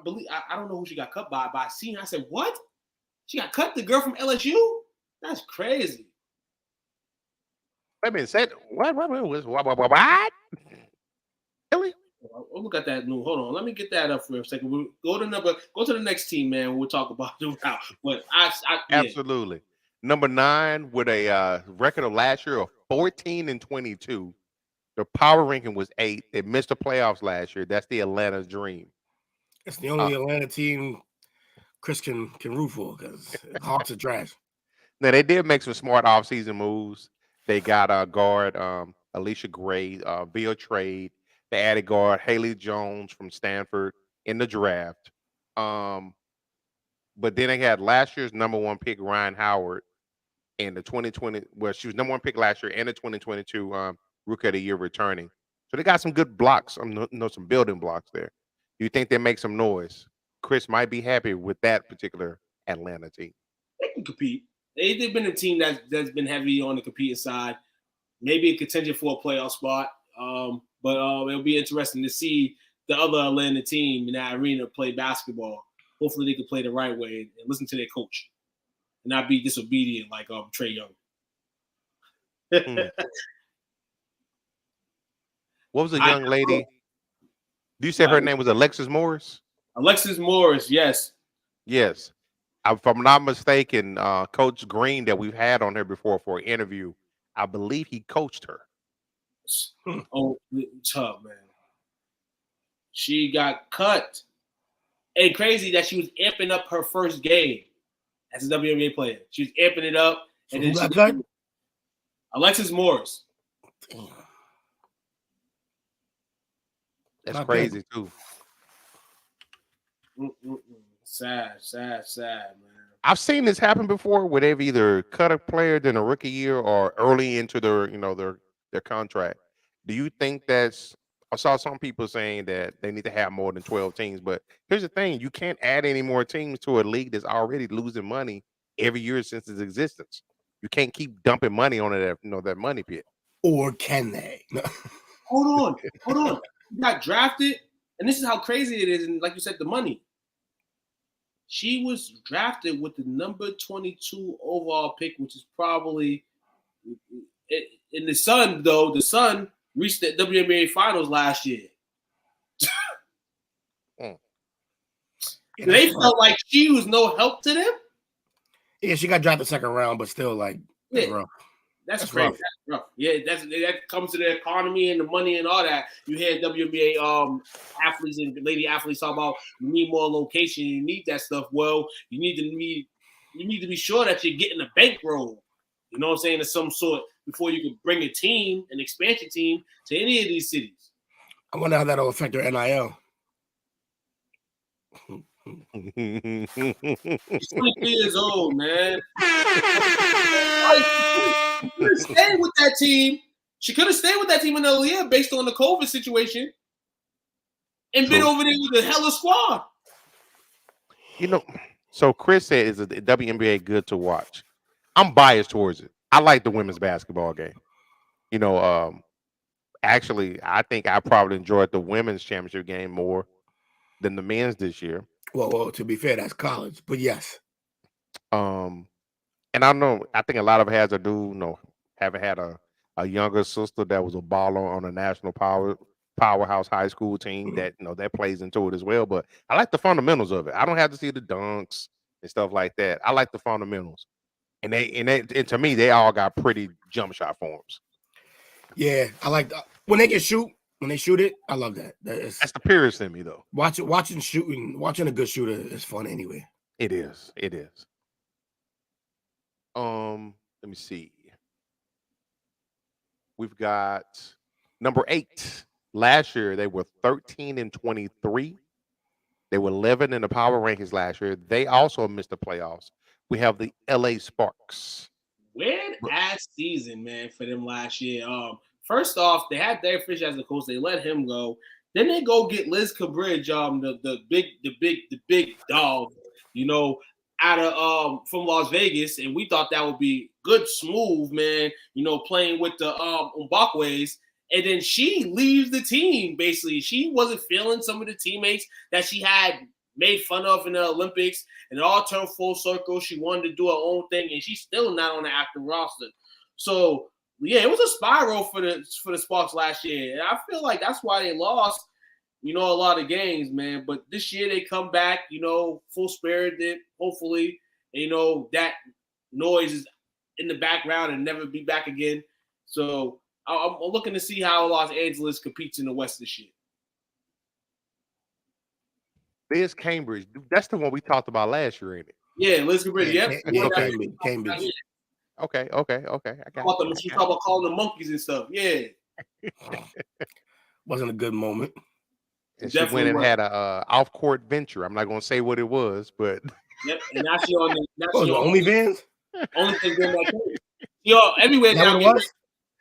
believe I don't know who she got cut by, but I seen her. I said, what? She got cut? The girl from LSU? That's crazy. Wait a minute, said what? Really? We'll look at that new. Hold on, let me get that up for a second. We'll go to the next team, man. We'll talk about it now. But Absolutely. Number 9 with a record of last year of 14-22. The power ranking was 8. They missed the playoffs last year. That's the Atlanta Dream. It's the only Atlanta team Chris can root for because Hawks are trash. Now they did make some smart offseason moves. They got guard Alicia Gray via trade. They added guard Haley Jones from Stanford in the draft. But then they had last year's number 1 pick Ryan Howard and the 2020. Well, she was number 1 pick last year and the 2022 Rookie of the Year returning. So they got some good blocks. Some building blocks there. You think they make some noise? Chris might be happy with that particular Atlanta team. They can compete. They've been a team that's been heavy on the competing side. Maybe a contention for a playoff spot. But it'll be interesting to see the other Atlanta team in that arena play basketball. Hopefully they can play the right way and listen to their coach and not be disobedient like Trae Young. What was the young lady? Do you say her name was Alexis Morris? Alexis Morris, yes. Yes. If I'm not mistaken, Coach Green that we've had on here before for an interview, I believe he coached her. Oh, tough, man. She got cut. And crazy that she was amping up her first game as a WNBA player. She was amping it up. So and who then got cut? Alexis Morris. That's crazy, too. Sad, man. I've seen this happen before where they've either cut a player during a rookie year or early into their contract. Do you think that's I saw some people saying that they need to have more than 12 teams, but here's the thing, you can't add any more teams to a league that's already losing money every year since its existence. You can't keep dumping money on it, that money pit. Or can they? Hold on. You got drafted, and this is how crazy it is, and like you said, the money. She was drafted with the number 22 overall pick, which is probably in the Sun, though. The Sun reached the WNBA Finals last year. They felt like she was no help to them. Yeah, she got drafted second round, but still, that's rough. That's crazy. Rough. That's rough. Yeah, that comes to the economy and the money and all that. You hear WNBA athletes and lady athletes talk about you need more location, you need that stuff. Well, you need to be sure that you're getting a bankroll. You know what I'm saying? Of some sort before you can bring a team, an expansion team, to any of these cities. I wonder how that'll affect their NIL. She's 23 years old, man. She could have stayed with that team. She could have stayed with that team another year based on the COVID situation and been over there with a hella squad. So Chris said, is the WNBA good to watch? I'm biased towards it. I like the women's basketball game. Actually, I think I probably enjoyed the women's championship game more than the men's this year. Well, to be fair, that's college, but yes. And I know, I think a lot of it has to do, having had a younger sister that was a baller on a national powerhouse high school team that, that plays into it as well. But I like the fundamentals of it. I don't have to see the dunks and stuff like that. I like the fundamentals. And to me, they all got pretty jump shot forms. Yeah, I like when they can shoot. When they shoot it, I love that. That's the purest in me, though. Watching a good shooter is fun anyway. It is. Let me see. We've got number 8. Last year, they were 13-23. They were 11 in the power rankings last year. They also missed the playoffs. We have the LA Sparks. Weird ass season, man, for them last year. First off, they had Derek Fisher as the coach. They let him go. Then they go get Liz Cabridge, the big dog, you know, out of from Las Vegas, and we thought that would be good, smooth, man. You know, playing with the Mbakwe's, and then she leaves the team. Basically, she wasn't feeling some of the teammates that she had made fun of in the Olympics, and it all turned full circle. She wanted to do her own thing, and she's still not on the active roster. So yeah, it was a spiral for the Sparks last year, and I feel like that's why they lost, you know, a lot of games, man. But this year they come back, you know, full spirited, hopefully. And, you know, that noise is in the background and never be back again. So I'm looking to see how Los Angeles competes in the West this year. Liz Cambridge, that's the one we talked about last year, ain't it? Yeah, Liz Cabridge. Yep. Yeah, Cambridge. Okay. I got She talked about calling them monkeys and stuff. Yeah. Wasn't a good moment. And she went and had a off-court venture. I'm not going to say what it was, but yep. And now she on the OnlyFans. OnlyFans doing that too. Yo, everywhere now.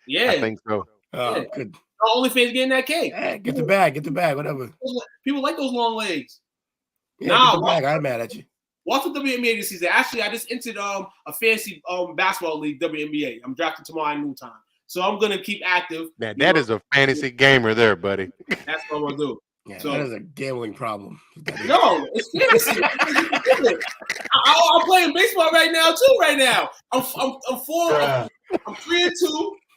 Yeah, I think so. Yeah. Good. OnlyFans getting that cake. Yeah, get the bag, whatever. People like those long legs. Yeah, get the bag. I'm mad at you. Watch the WNBA this season. Actually, I just entered a fantasy basketball league, WNBA. I'm drafting tomorrow at noontime. So I'm gonna keep active. Man, that is a fantasy gamer there, buddy. That's what I'm gonna do. Yeah, so, that is a gambling problem. No, it's fantasy. I'm playing baseball right now too. Right now, I'm 3-2.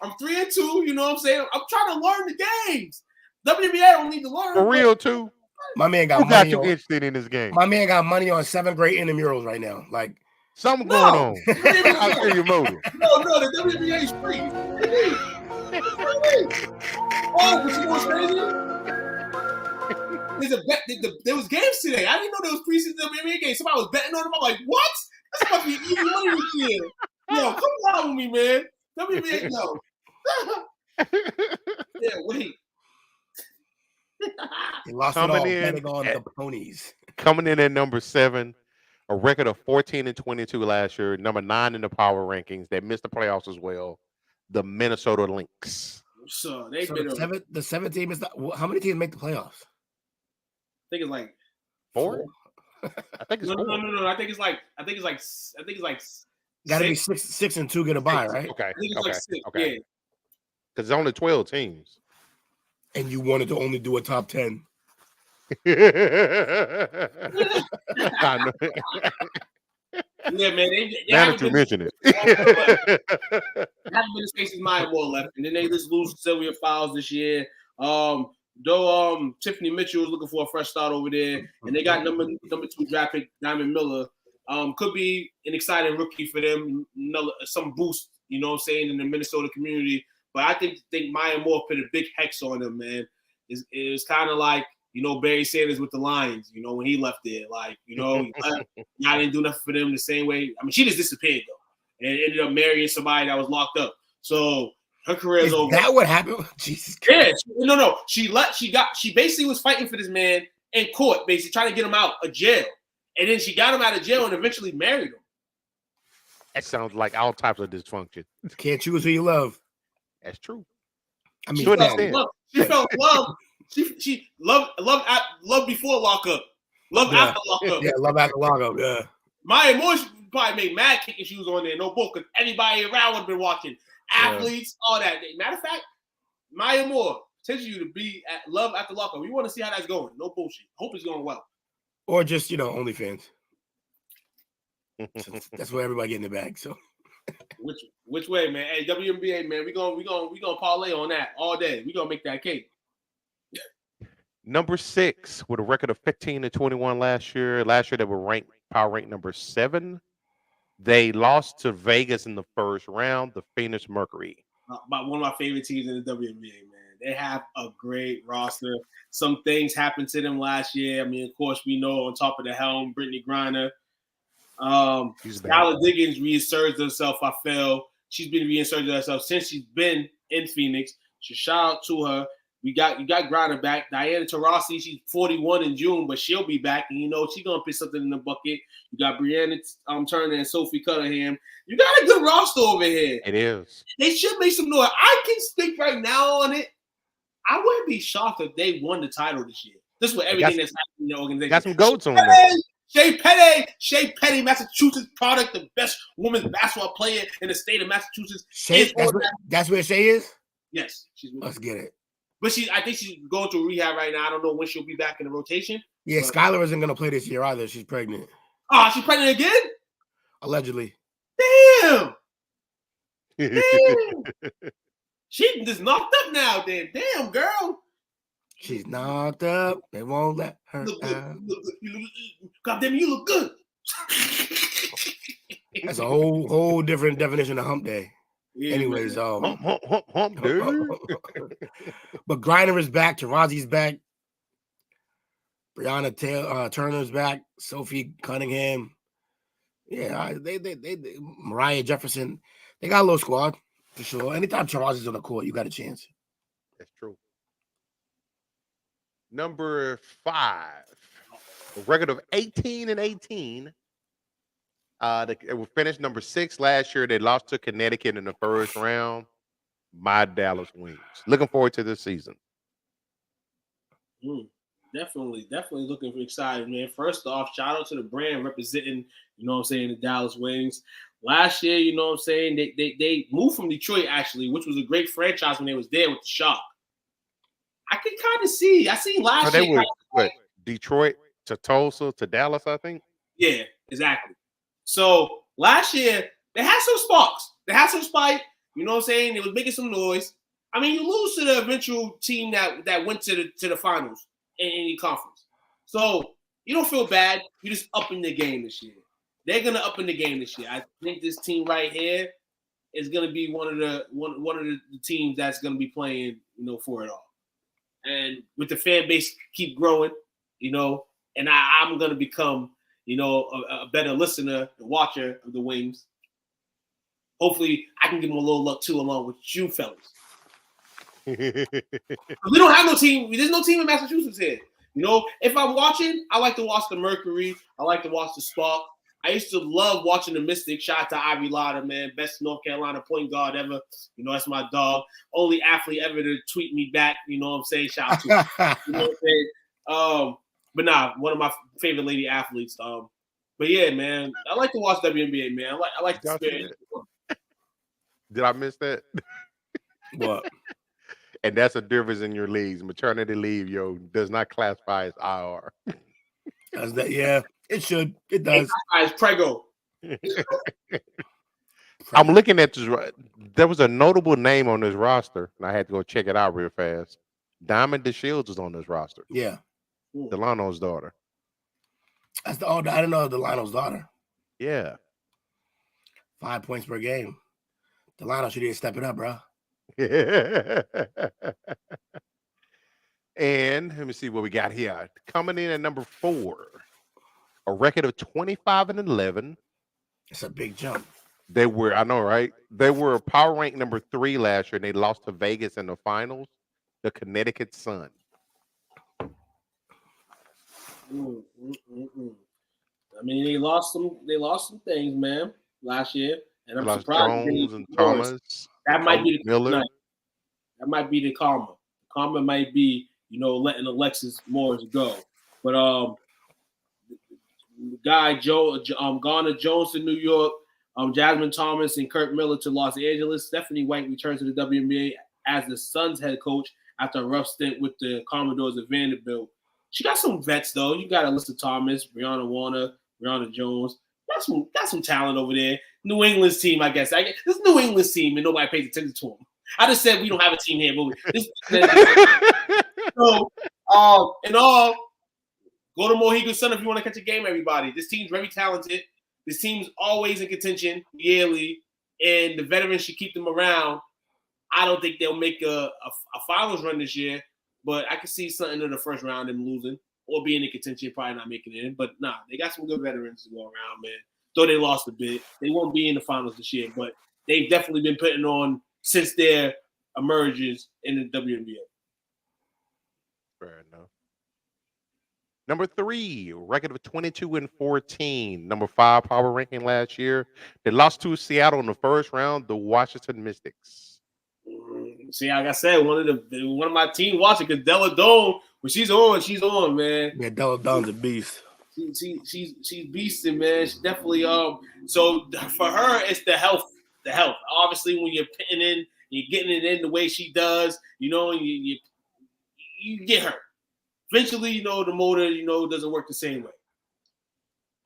I'm 3-2. You know what I'm saying? I'm trying to learn the games. WNBA don't need to learn. For real too. My man got money you interested in this game. My man got money on 7th grade intramurals right now. Like something going on. I'll tell you motor. No, the WNBA is free. Oh, but you know what's crazy? There was games today. I didn't know there was preseason WNBA games. Somebody was betting on them. I'm like, what? That's about to be easy money this year. Yo, come on with me, man. WNBA, no. Yeah, wait. He lost it all betting on the ponies. Coming in at number 7, a record of 14-22 last year, number 9 in the power rankings. They missed the playoffs as well. The Minnesota Lynx. So the 7th team is how many teams make the playoffs? I think it's like 4. I think it's 4. No. I think it's like got to be 6 and 2 get a bye, right? Okay. I think it's like 6. Okay. Yeah. Because it's only 12 teams. And you wanted to only do a top 10. Yeah, man. They now that you mention it. Haven't been Stacey Maya more left, and then they just lose Sylvia Fowles this year. Though Tiffany Mitchell is looking for a fresh start over there, and they got number 2 draft pick Diamond Miller. Could be an exciting rookie for them, some boost, you know what I'm saying, in the Minnesota community. But I think Maya Moore put a big hex on them, man. It was kind of like, you know, Barry Sanders with the Lions, you know, when he left there. Like, you know, y'all didn't do nothing for them the same way. I mean, she just disappeared, though, and ended up marrying somebody that was locked up. So her career is over. Is that what happened? Jesus Christ. Yeah. No. She basically was fighting for this man in court, basically trying to get him out of jail. And then she got him out of jail and eventually married him. That sounds like all types of dysfunction. Can't choose who you love. That's true. I mean, she felt love. She loved before lockup. Love after lockup. Yeah, love after lockup. Yeah. Maya Moore probably made mad kicking shoes on there. No book, because everybody around would have been watching. Athletes, all that. Matter of fact, Maya Moore tells you to be at love after lockup. We want to see how that's going. No bullshit. Hope it's going well. Or just, you know, OnlyFans. That's where everybody get in the bag. So. Which way, man? Hey, WNBA, man, we gonna parlay on that all day. We gonna make that cake. Number 6 with a record of 15-21 last year. Last year they were ranked power rank number 7. They lost to Vegas in the first round, the Phoenix Mercury. One of my favorite teams in the WNBA, man. They have a great roster. Some things happened to them last year. I mean, of course, we know on top of the helm, Brittany Griner. Skylar Diggins reinserted herself. I feel she's been reinserted herself since she's been in Phoenix. So shout out to her. You got Griner back. Diana Taurasi, she's 41 in June, but she'll be back, and you know she's gonna put something in the bucket. You got Brianna Turner and Sophie Cunningham. You got a good roster over here. It is. They should make some noise. I can speak right now on it. I wouldn't be shocked if they won the title this year. This is what everything that's happening in the organization. Got some goats on there. Shea Petty, Massachusetts product, the best women's basketball player in the state of Massachusetts. That's where Shea is? Yes. Let's get it. But I think she's going through rehab right now. I don't know when she'll be back in the rotation. Yeah, Skylar isn't going to play this year either. She's pregnant. Oh, she's pregnant again? Allegedly. Damn. She just knocked up now, then. Damn, girl. She's knocked up. They won't let her out. God damn, you look good. That's a whole different definition of hump day. Yeah, anyways, hump day. But Griner is back. Tarazi's back. Brianna Turner's back. Sophie Cunningham. Yeah, they Mariah Jefferson. They got a little squad for sure. Anytime Tarazi's on the court, you got a chance. That's true. Number 5, a record of 18-18. They finished number 6 last year. They lost to Connecticut in the first round. My Dallas Wings. Looking forward to this season. Definitely looking excited, man. First off, shout out to the brand representing, the Dallas Wings. Last year, they moved from Detroit, actually, which was a great franchise when they was there with the Shock. I can kind of see. I seen last year. They were Detroit to Tulsa to Dallas, I think. Yeah, exactly. So last year they had some sparks. They had some spike. They was making some noise. I mean, you lose to the eventual team that went to the finals in any conference. So you don't feel bad. You just up in the game this year. They're gonna up in the game this year. I think this team right here is gonna be one of the teams that's gonna be playing, for it all. And with the fan base keep growing, and I'm going to become, a better listener and watcher of the Wings. Hopefully, I can give them a little luck, too, along with you fellas. We don't have no team. There's no team in Massachusetts here. If I'm watching, I like to watch the Mercury. I like to watch the Spark. I used to love watching the Mystics. Shout out to Ivy Lauder, man. Best North Carolina point guard ever. That's my dog. Only athlete ever to tweet me back. You know what I'm saying? Shout out to him. You know what I'm saying? But nah, one of my favorite lady athletes. But yeah, man. I like to watch WNBA, man. I like the spirit. Did I miss that? What? And that's a difference in your leagues. Maternity leave, does not classify as IR. Does that? Yeah. It should. It does. It's Prego. I'm looking at this. There was a notable name on this roster, and I had to go check it out real fast. Diamond DeShields is on this roster. Yeah. Delano's daughter. I didn't know Delano's daughter. Yeah. 5 points per game. Delano should even step it up, bro. And let me see what we got here. Coming in at number 4. A record of 25-11. It's a big jump. They were, I know, right? They were power ranked number 3 last year, and they lost to Vegas in the finals. The Connecticut Sun. I mean, they lost some things, man, last year, and I'm surprised. Jones and Thomas. That might be the Miller. That might be the karma. Karma might be, letting Alexis Morris go, but guy Garner Jones to New York, Jasmine Thomas and Kirk Miller to Los Angeles. Stephanie White returns to the WNBA as the Suns head coach after a rough stint with the Commodores of Vanderbilt. She got some vets though. You got Alyssa Thomas, Brianna Warner, Brianna Jones. Got some talent over there. New England's team, I guess. This New England's team, and nobody pays attention to them. I just said we don't have a team here, but so in all. Go to Mohegan Sun if you want to catch a game, everybody. This team's very talented. This team's always in contention yearly, and the veterans should keep them around. I don't think they'll make a finals run this year, but I can see something in the first round them losing or being in contention, probably not making it in. But nah, they got some good veterans to go around, man. Though they lost a bit. They won't be in the finals this year, but they've definitely been putting on since their emerges in the WNBA. Fair enough. Number 3, record of 22-14. Number 5 power ranking last year. They lost to Seattle in the first round, the Washington Mystics. See, like I said, one of my team watching because Della Dome, when she's on, man. Yeah, Della Dome's a beast. She's beasting, man. She definitely So for her, it's the health. The health. Obviously, when you're pitting in, you're getting it in the way she does. You know, you get hurt. Eventually, you know, the motor, you know, doesn't work the same way.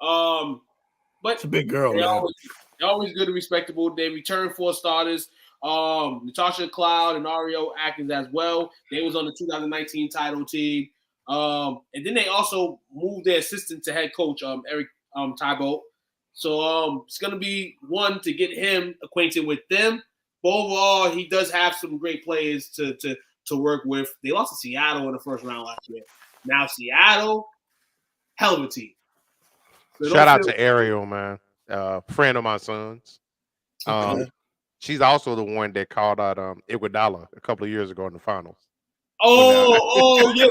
But it's a big girl, man. They're always good and respectable. They return 4 starters. Natasha Cloud and Ario Atkins as well. They was on the 2019 title team. And then they also moved their assistant to head coach, Eric Thibault. So it's gonna be one to get him acquainted with them. But overall, he does have some great players to work with. They lost to Seattle in the first round last year. Now Seattle, hell of a team. So shout out to Ariel, man. Friend of my son's. She's also the one that called out Iguodala a couple of years ago in the finals. Oh, yeah.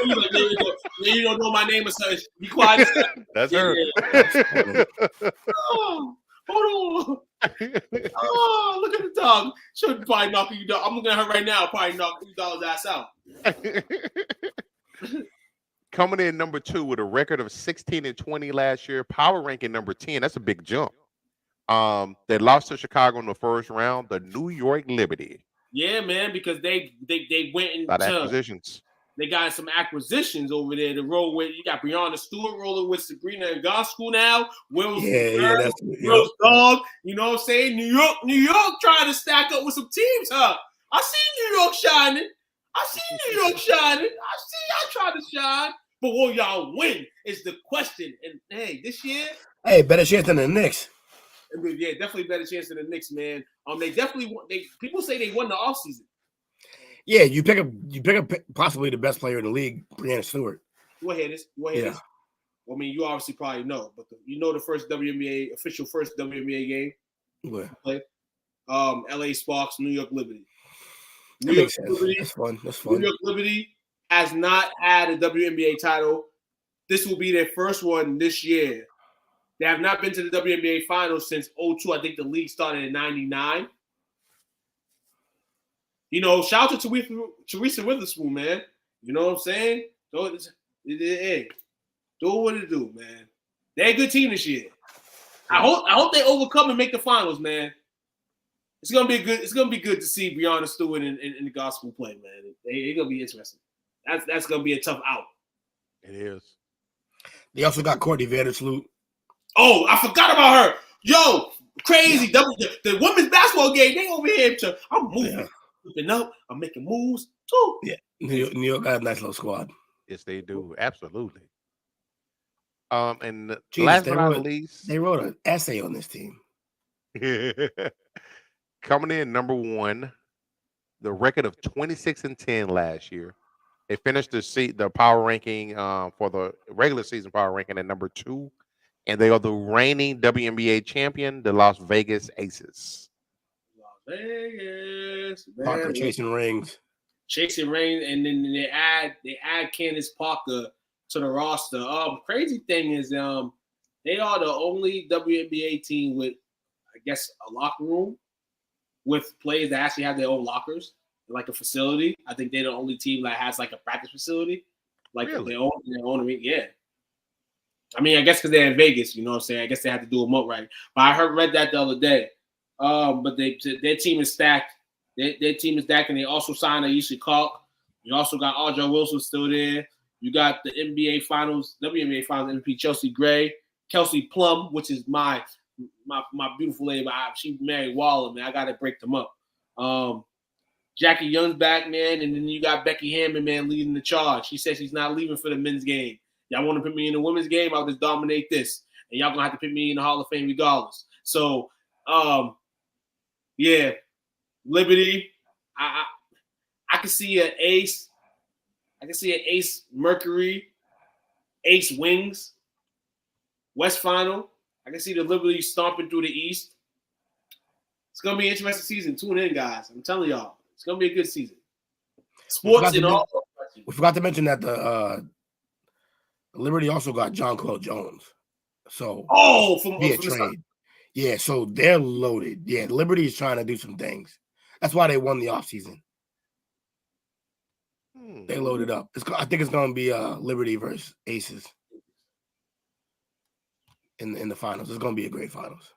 You don't know my name or something. Be quiet. That's her. Yeah. Oh, hold on. Oh, look at the dog. She'll probably knock you down. I'm looking at her right now. Probably knock you dog's ass out. Coming in number 2 with a record of 16-20 last year, power ranking number 10. That's a big jump. They lost to Chicago in the first round. The New York Liberty. Yeah, man, because they went into acquisitions. They got some acquisitions over there to roll with. You got Brianna Stewart rolling with Sabrina and Gospel now. Will's dog. You know what I'm saying? New York trying to stack up with some teams, huh? I see New York shining. I see y'all trying to shine. But will y'all win is the question. And hey, this year, better chance than the Knicks. Yeah, definitely better chance than the Knicks, man. They definitely won. People say they won the offseason. Yeah, you pick up possibly the best player in the league, Brianna Stewart. You want to hear this? This? I mean, you obviously probably know, but you know the first official WNBA game? What? LA Sparks, New York Liberty. That makes sense. Liberty, that's fun. New York Liberty has not had a WNBA title. This will be their first one this year. They have not been to the WNBA finals since 2002. I think the league started in 99. You know, shout out to Teresa Witherspoon, man. You know what I'm saying? Hey, do what it do, man. They're a good team this year. I hope they overcome and make the finals, man. It's gonna be good to see Brianna Stewart in the gospel play, man. It's gonna be interesting. That's gonna be a tough out. It is. They also got Courtney Vandersloot. Oh, I forgot about her. Yo, crazy. Yeah. The women's basketball game, they over here. I'm moving. Moving up. I'm making moves, too. Yeah. New York got a nice little squad. Yes, they do. Absolutely. And Jesus, last but not least, they wrote an essay on this team. Coming in number 1, the record of 26-10 last year. They finished the power ranking for the regular season power ranking at number 2. And they are the reigning WNBA champion, the Las Vegas Aces. Las Vegas, man. Parker chasing rings, and then they add Candace Parker to the roster. Crazy thing is, they are the only WNBA team with, I guess, a locker room with players that actually have their own lockers, like a facility. I think they're the only team that has like a practice facility, like their own. Yeah. I mean, I guess because they're in Vegas, you know what I'm saying? I guess they had to do them up right. But I read that the other day. But their team is stacked. Their team is stacked, and they also signed Aisha Clark. You also got Audra Wilson still there. You got the WNBA Finals MVP Chelsea Gray, Kelsey Plum, which is my beautiful lady. She married Waller, man. I got to break them up. Jackie Young's back, man. And then you got Becky Hammond, man, leading the charge. She said she's not leaving for the men's game. Y'all want to put me in the women's game? I'll just dominate this. And y'all going to have to put me in the Hall of Fame regardless. So, yeah, Liberty. I can see an Ace. I can see an Ace Mercury, Ace Wings, West Final. I can see the Liberty stomping through the East. It's going to be an interesting season. Tune in, guys. I'm telling y'all. It's going to be a good season. Sports and all. We forgot to mention that the Liberty also got John Claude Jones. So from trade. Yeah, so they're loaded. Yeah, Liberty is trying to do some things. That's why they won the offseason. They loaded up. I think it's going to be Liberty versus Aces in the finals. It's going to be a great finals.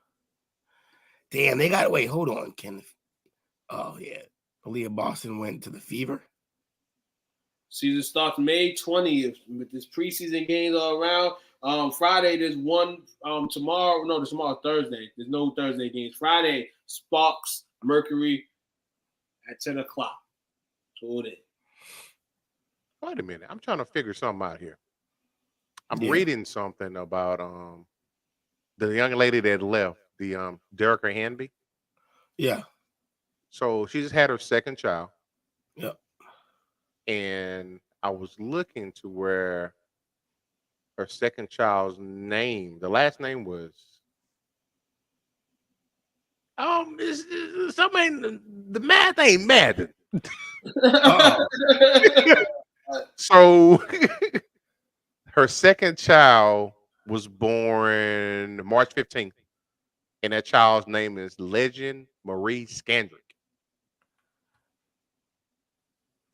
Damn, they got wait. Hold on, Kenneth. Oh yeah, Aaliyah Boston went to the Fever. Season starts May 20th with this preseason games all around. Friday, there's one. Tomorrow, no, tomorrow Thursday. There's no Thursday games. Friday, Sparks, Mercury at 10 o'clock. So it. Wait a minute. I'm trying to figure something out here. I'm reading something about the young lady that left, the Derica Hanby. Yeah. So she just had her second child. Yep. And I was looking to where her second child's name, the last name was something. The math ain't mad. So her second child was born March 15th, and that child's name is Legend Marie Skandrick.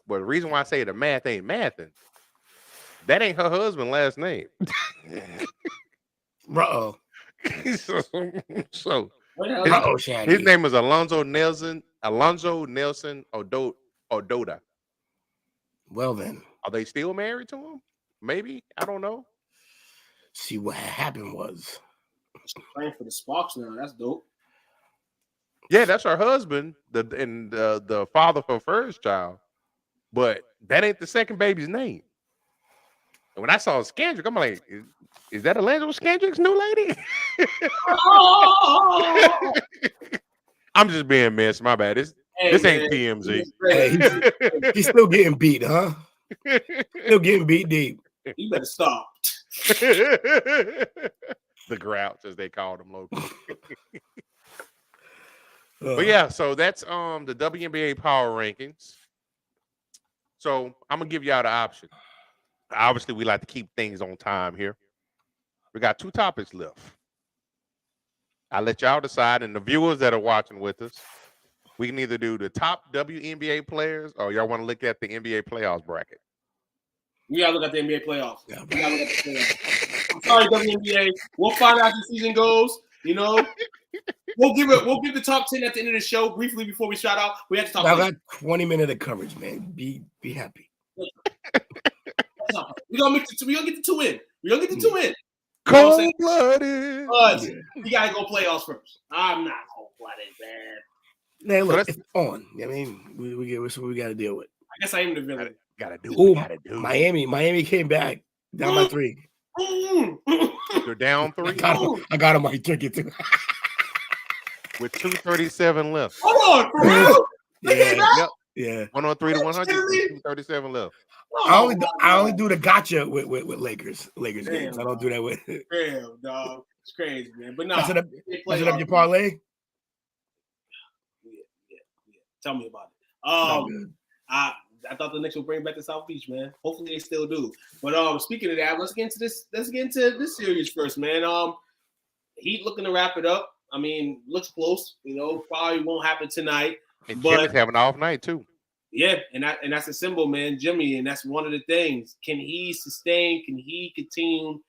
But the reason why I say the math ain't mathin', that ain't her husband's last name. Uh-oh. So Shaggy. His name is Alonzo Nelson Ododa. Well then. Are they still married to him? Maybe. I don't know. See, what happened was she's playing for the Sparks now. That's dope. Yeah, that's her husband, the father of her first child. But that ain't the second baby's name. And when I saw Skandrick, I'm like, is that Alonzo Skandrick's new lady? I'm just being messed. My bad. This ain't TMZ. Hey, he's still getting beat, huh? Still getting beat deep. You better stop. The Grouch, as they called him locally. But yeah, so that's the WNBA power rankings. So I'm gonna give y'all the option. Obviously, we like to keep things on time here. We got 2 topics left. I'll let y'all decide, and the viewers that are watching with us, we can either do the top WNBA players, or y'all want to look at the NBA playoffs bracket. We gotta look at the NBA playoffs. We gotta look at the playoffs. I'm sorry, WNBA. We'll find out as the season goes. You know, we'll give the top 10 at the end of the show briefly before we shout out. We have to talk. I got 20 minutes of coverage, man. Be happy. We're gonna get the 2 in. We're gonna get the 2 in. Cold-blooded. But we gotta go playoffs first. I'm not cold-blooded, man. Hey, look, it's on. I mean, we get what we got to deal with. I guess I am the villain. Gotta do what we gotta do. Miami came back down by 3. They're down 3. I got him my ticket too. With 2:37 left. Hold on, for real? Yeah. 103 to 100. 2:37 left. I only do the gotcha with Lakers games. I don't do that with. Damn, dog. It's crazy, man. But no. Mess it up your parlay. Yeah. Tell me about it. I thought the Knicks would bring back to South Beach, man. Hopefully they still do. But speaking of that, let's get into this series first, man. Heat looking to wrap it up. I mean, looks close. You know, probably won't happen tonight. And Jimmy's having an off night too. Yeah, and that's a symbol, man, Jimmy, and that's one of the things. Can he sustain? Can he continue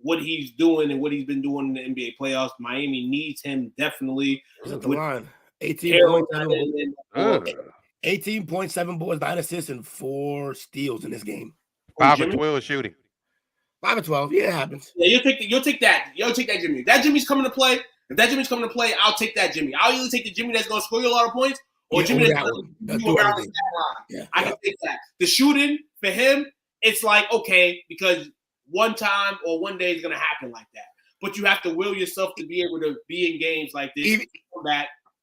what he's doing and what he's been doing in the NBA playoffs? Miami needs him definitely. What's the line? 18.7 boards, 9 assists, and 4 steals in this game. 5 of 12 shooting. 5 of 12. Yeah, it happens. Yeah, you'll take that. You'll take that Jimmy. If that Jimmy's coming to play, I'll take that Jimmy. I'll either take the Jimmy that's going to score you a lot of points or Jimmy that's going to do around the stat line. I can take that. The shooting for him, it's like, okay, because one time or one day is going to happen like that. But you have to will yourself to be able to be in games like this.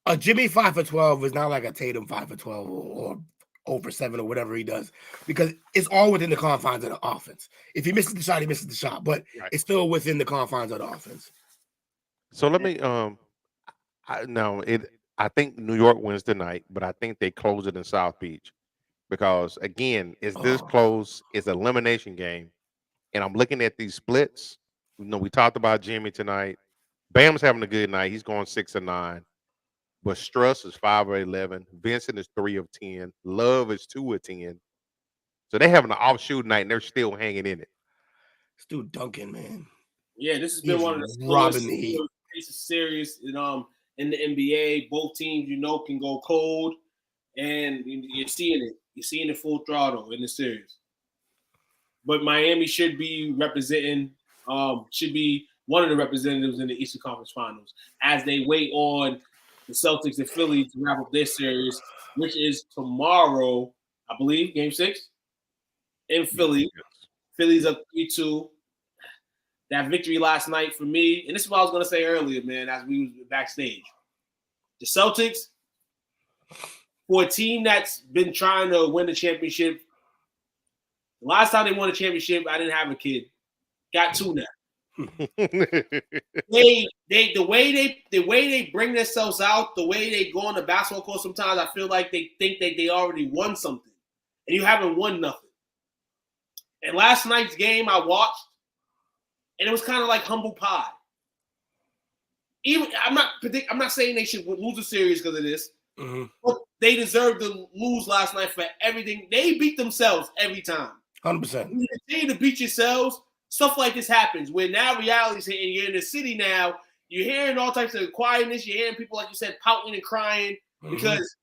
A Jimmy 5 for 12 is not like a Tatum 5 for 12 or over 7 or whatever he does, because it's all within the confines of the offense. If he misses the shot, he misses the shot, but it's still within the confines of the offense. So let me I think New York wins tonight, but I think they close it in South Beach because again, it's this close. It's an elimination game, and I'm looking at these splits. You know, we talked about Jimmy tonight. Bam's having a good night. He's going 6 of 9. But Struss is 5 of 11. Vincent is 3 of 10. Love is 2 of 10. So they having an off shooting night and they're still hanging in it. This dude Duncan, man. Yeah, this has been one of the robbing the Heat. Series in the NBA. Both teams, can go cold, and you're seeing it. You're seeing it full throttle in the series. But Miami should be representing, should be one of the representatives in the Eastern Conference Finals as they wait on the Celtics and Philly to wrap up their series, which is tomorrow, I believe, Game 6 in Philly. Philly's up 3-2. That victory last night for me, and this is what I was going to say earlier, man, as we was backstage. The Celtics, for a team that's been trying to win the championship, the last time they won a championship, I didn't have a kid. Got 2 now. The way they bring themselves out, the way they go on the basketball court, sometimes I feel like they think that they already won something, and you haven't won nothing. And last night's game I watched, and it was kind of like humble pie. Even I'm not saying they should lose the series because of this, but they deserve to lose last night for everything. They beat themselves every time. 100%. When you continue to beat yourselves, stuff like this happens. Where now reality's hitting. You're in the city now. You're hearing all types of quietness. You're hearing people, like you said, pouting and crying because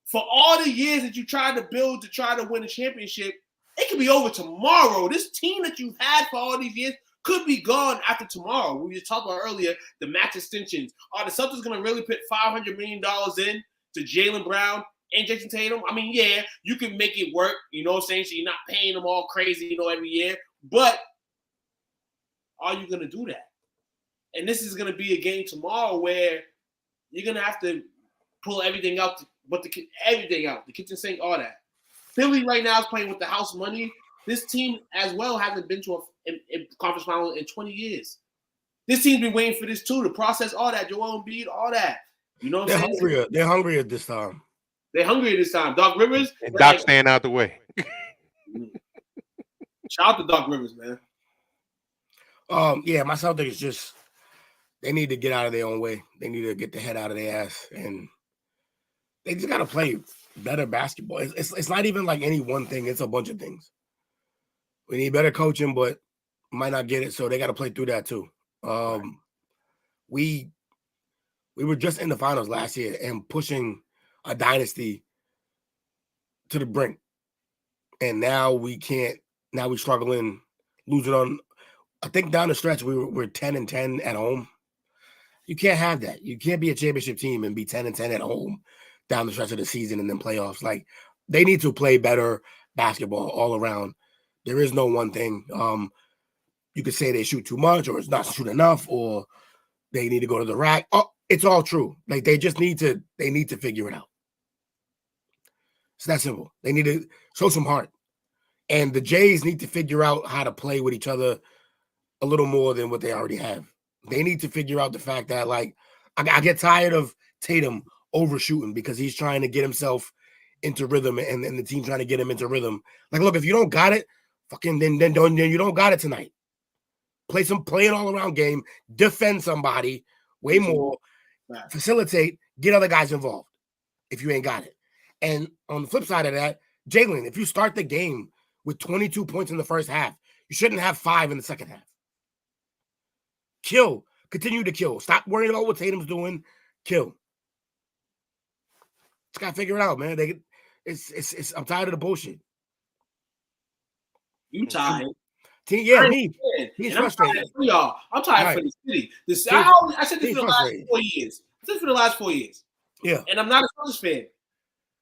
for all the years that you tried to build to try to win a championship, it could be over tomorrow. This team that you've had for all these years could be gone after tomorrow. We just talked about earlier the max extensions. Are the Celtics going to really put $500 million in to Jaylen Brown and Jason Tatum? I mean, yeah, you can make it work, you know what I'm saying? So you're not paying them all crazy, every year. But are you going to do that? And this is going to be a game tomorrow where you're going to have to pull everything out, everything out, the kitchen sink, all that. Philly right now is playing with the house money. This team as well hasn't been to a conference final in 20 years. This team's been waiting for this too, to process all that, Joel Embiid, all that. You know what I'm saying? Hungrier. They're hungrier this time. They're hungrier this time. Doc Rivers. And Doc staying out the way. Shout out to Doc Rivers, man. Yeah, my Celtics just, they need to get out of their own way. They need to get the head out of their ass, and they just got to play better basketball. It's not even like any one thing. It's a bunch of things. We need better coaching, but might not get it, so they got to play through that too. We were just in the finals last year and pushing a dynasty to the brink, and now we can't. Now we're struggling, losing on. I think down the stretch we're 10-10 at home. You can't have that. You can't be a championship team and be 10-10 at home down the stretch of the season and then playoffs. Like, they need to play better basketball all around. There is no one thing. You could say they shoot too much, or it's not shoot enough, or they need to go to the rack. Oh, it's all true. Like, they just need to figure it out. It's that simple. They need to show some heart. And the Jays need to figure out how to play with each other a little more than what they already have. They need to figure out the fact that, like, I get tired of Tatum overshooting because he's trying to get himself into rhythm, and the team trying to get him into rhythm. Like, look, if you don't got it, fucking then you don't got it tonight. Play an all around game, defend somebody way more, facilitate, get other guys involved if you ain't got it. And on the flip side of that, Jaylen, if you start the game with 22 points in the first half, you shouldn't have 5 in the second half. Kill. Continue to kill. Stop worrying about what Tatum's doing. Kill. Just gotta figure it out, man. I'm tired of the bullshit. You tired? Yeah, me. He's frustrated. I'm tired for the city. I said this for the last 4 years. Yeah. And I'm not a Celtics fan.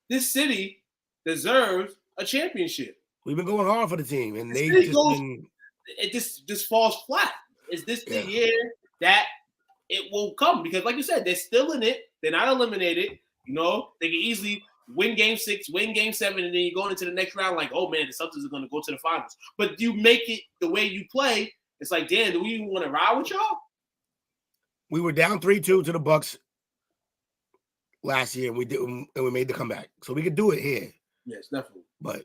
This city deserves a championship. We've been going hard for the team, and it just falls flat. Is this the year that it will come? Because, like you said, they're still in it. They're not eliminated. They can easily win Game 6, win Game 7, and then you're going into the next round like, oh, man, the Celtics are going to go to the finals. But you make it the way you play, it's like, damn, do we even want to ride with y'all? We were down 3-2 to the Bucks last year, and we made the comeback. So we could do it here. Yes, definitely. But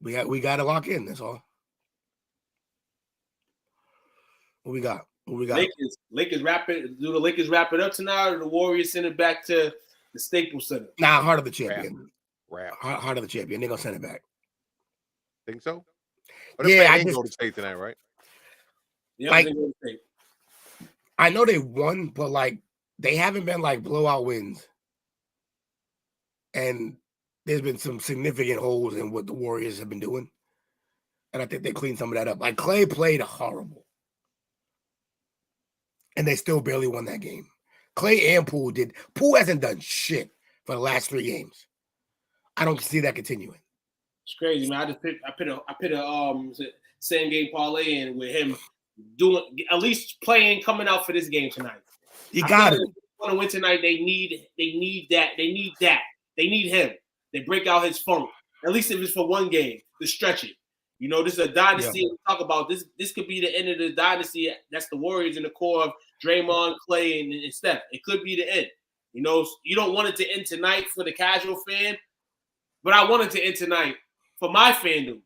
we got to lock in. That's all. What we got? Lakers wrap it. Do the Lakers wrap it up tonight, or the Warriors send it back to the Staples Center? Nah, heart of the champion. Heart of the champion. They're gonna send it back. Think so? But Yeah, I didn't just go to state tonight, right? Yeah, Like- they go to state. I know they won, but like they haven't been like blowout wins. And there's been some significant holes in what the Warriors have been doing. And I think they cleaned some of that up. Like Clay played horrible. And they still barely won that game. Clay and Poole did. Poole hasn't done shit for the last 3 games. I don't see that continuing. It's crazy, man. I put a same game parlay in with him doing at least playing coming out for this game tonight. You got it. Want to win tonight? They need that. They need him. They break out his funk. At least if it's for one game, to stretch it. You know, this is a dynasty. Yeah. We talk about this. This could be the end of the dynasty. That's the Warriors in the core of Draymond, Clay, and Steph. It could be the end. You know, you don't want it to end tonight for the casual fan, but I want it to end tonight for my fandom.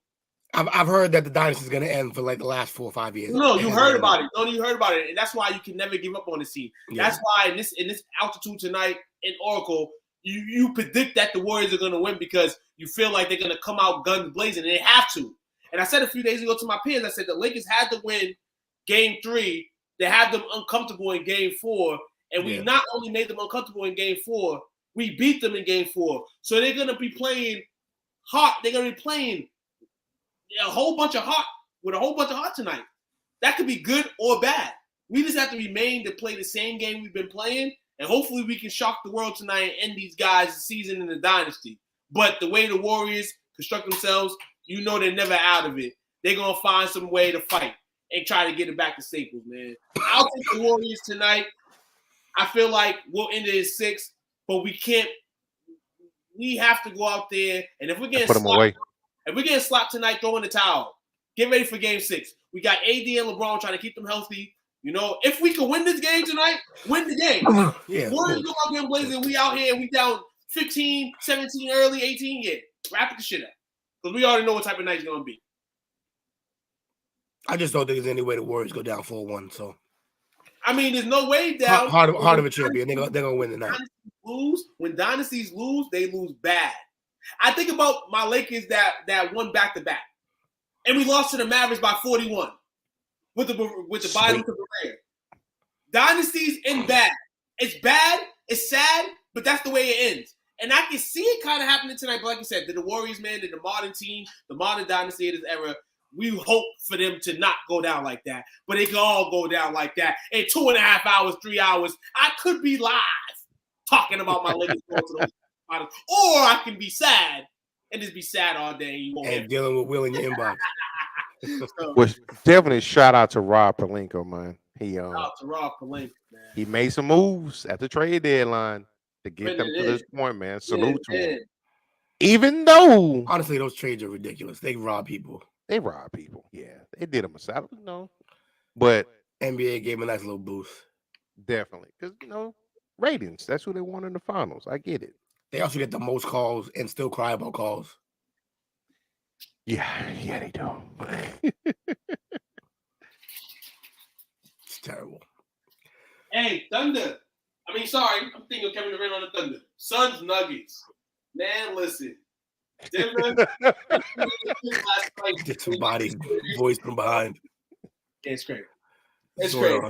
I've heard that the dynasty is going to end for like the last 4 or 5 years. No, you heard about it. No, you heard about it, and that's why you can never give up on the team. Yeah. That's why in this altitude tonight in Oracle, you predict that the Warriors are going to win because you feel like they're going to come out guns blazing, and they have to. And I said a few days ago to my peers, I said the Lakers had to win Game 3. They had them uncomfortable in Game 4, and we not only made them uncomfortable in Game 4, we beat them in Game 4. So they're going to be playing hot. They're going to be playing a whole bunch of hot tonight. That could be good or bad. We just have to remain to play the same game we've been playing, and hopefully we can shock the world tonight and end these guys' season in the dynasty. But the way the Warriors construct themselves, you know they're never out of it. They're going to find some way to fight and try to get it back to Staples, man. I'll take the Warriors tonight. I feel like we'll end it at 6, but we can't. We have to go out there, and if we're getting slapped tonight, throw in the towel. Get ready for Game 6. We got AD and LeBron trying to keep them healthy. You know, if we can win this game tonight, win the game. Warriors go out there blazing. We out here, we down 15, 17 early, 18. Yeah, wrap the shit up. Because we already know what type of night it's going to be. I just don't think there's any way the Warriors go down 4-1. So, I mean, there's no way down. Heart of a champion. They're going to win tonight. When dynasties lose, they lose bad. I think about my Lakers that won back-to-back. And we lost to the Mavericks by 41 with the Biden to Barrera. Dynasties end bad. It's bad. It's sad, but that's the way it ends. And I can see it kind of happening tonight. But like you said, the Warriors, man, the modern team, the modern dynasty of this era, we hope for them to not go down like that. But they can all go down like that. In 2.5 hours, 3 hours, I could be live talking about my Lakers going to those finals. Or I can be sad and just be sad all day. And dealing with Will in your inbox. Well, definitely shout out to Rob Pelinka, man. Shout out to Rob Pelinka, man. He made some moves at the trade deadline to get them to this point, man. Salute to him. Even though, honestly, those trades are ridiculous. They rob people. Yeah, they did him a salad, But NBA gave him a nice little boost. Definitely, because ratings. That's who they want in the finals. I get it. They also get the most calls and still cry about calls. Yeah, they do. It's terrible. Hey, Thunder. I'm thinking of Kevin Durant on the Thunder. Suns Nuggets. Man, listen. Denver. Get some body voice from behind. It's great. It's great.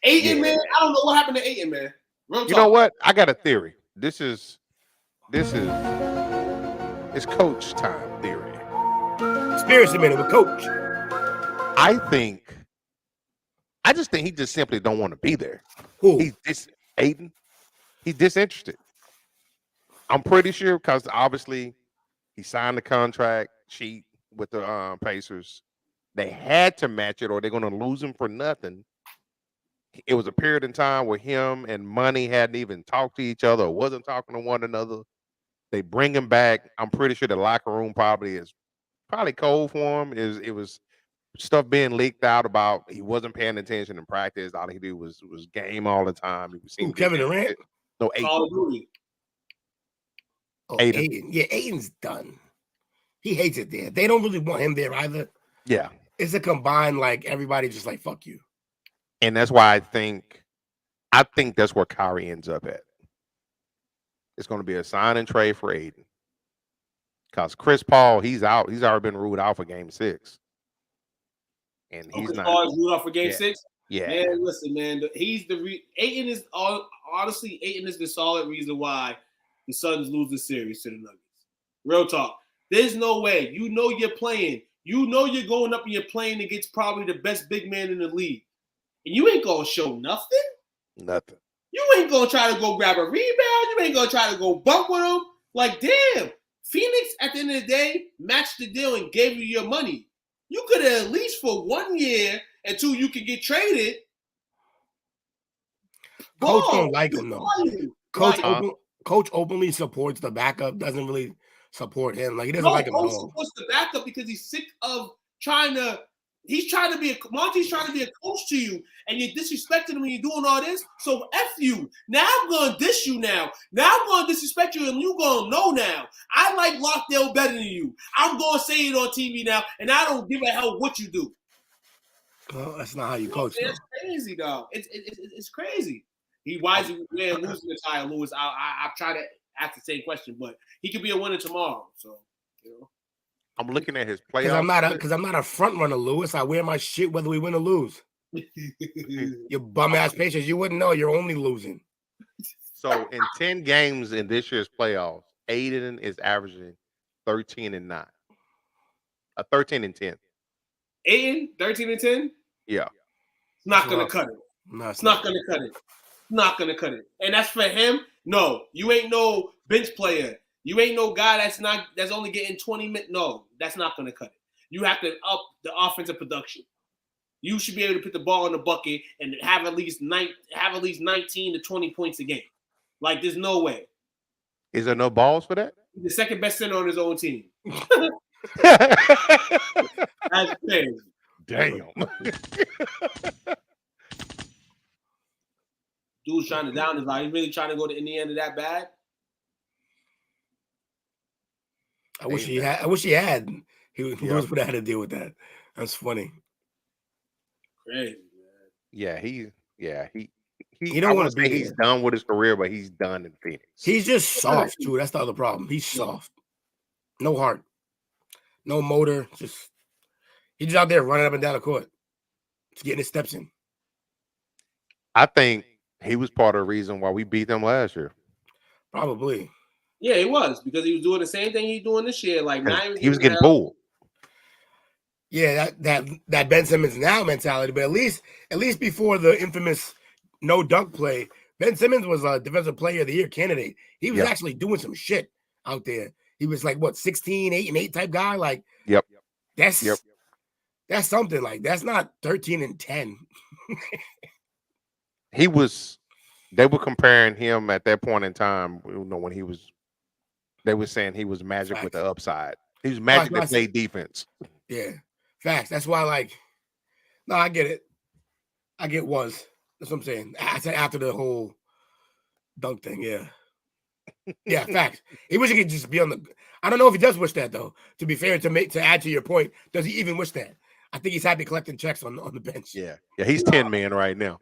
Ayton, man. I don't know what happened to Ayton, man. You know what? I got a theory. This is it's coach time theory. Conspiracy minute with coach. I just think he just simply don't want to be there. Who? Ayton. He's disinterested. I'm pretty sure because obviously he signed the contract sheet with the Pacers. They had to match it or they're going to lose him for nothing. It was a period in time where him and Money hadn't even talked to each other or wasn't talking to one another. They bring him back. I'm pretty sure the locker room is cold for him. It was stuff being leaked out about he wasn't paying attention in practice. All he did was game all the time. Kevin Durant? No, Ayton. Ayton. Yeah, Ayton's done. He hates it there. They don't really want him there either. Yeah. It's a combined, everybody just fuck you. And that's why I think that's where Kyrie ends up at. It's going to be a sign and trade for Ayton. Because Chris Paul, he's out. He's already been ruled out for Game 6, and he's Chris not. Paul is ruled out for Game Yeah. 6. Yeah. Man, listen, man. He's the Ayton is honestly Ayton is the solid reason why the Suns lose the series to the Nuggets. Real talk. There's no way. You know you're playing. You know you're going up and you're playing against probably the best big man in the league, and you ain't gonna show nothing. Nothing. You ain't gonna try to go grab a rebound. You ain't gonna try to go bump with him. Like, damn. Phoenix, at the end of the day, matched the deal and gave you your money. You could have at least for 1 year until you could get traded. Coach don't like him though. Coach openly supports the backup. Doesn't really support him. Like he doesn't like him at all. Supports the backup because he's sick of trying to. He's trying to be Monty's trying to be a coach to you, and you're disrespecting him when you're doing all this. So F you. Now I'm gonna diss you now. Now I'm gonna disrespect you, and you gonna know now. I like Lockdale better than you. I'm gonna say it on TV now, and I don't give a hell what you do. Well, that's not how you coach. It's crazy, dog. It's crazy. Why is he losing to Tyler Lewis? I've tried to ask the same question, but he could be a winner tomorrow. So, you know. I'm looking at his playoff. Because I'm not a front runner, Lewis. I wear my shit whether we win or lose. You bum ass patience. You wouldn't know. You're only losing. So in 10 games in this year's playoffs, Aiden is averaging 13-9. 13-10. Aiden, 13-10? Yeah. It's not going to cut it. No, it's not going to cut it. Not going to cut it. And that's for him. No, you ain't no bench player. You ain't no guy that's only getting 20 minutes. No, that's not going to cut it. You have to up the offensive production. You should be able to put the ball in the bucket and have at least 19 to 20 points a game. Like, there's no way. Is there no balls for that? He's the second best center on his own team. That's crazy. Damn. Dude's trying to down his life. He's really trying to go to Indiana that bad. I wish he had. He would have had to deal with that. That's funny. Crazy, man. He don't want to be. He's done with his career, but he's done in Phoenix. He's just soft too. That's the other problem. He's soft. No heart. No motor. He's just out there running up and down the court. Just getting his steps in. I think he was part of the reason why we beat them last year. Probably. Yeah, he was, because he was doing the same thing he's doing this year. Like, he was getting pulled. Yeah, that Ben Simmons now mentality, but at least before the infamous no dunk play, Ben Simmons was a Defensive Player of the Year candidate. He was actually doing some shit out there. He was like 16, 8-8 type guy. Like, that's something. Like, that's not 13-10. They were comparing him at that point in time, when he was. They were saying he was Magic Facts. with the upside. He was Magic that played defense. Yeah, facts. That's why, no, I get it. I get was. That's what I'm saying. I said after the whole dunk thing, yeah. Yeah, facts. He wish he could just be on the. I don't know if he does wish that though. To be fair, to add to your point, does he even wish that? I think he's happy collecting checks on the bench. Yeah, he's 10 man right now.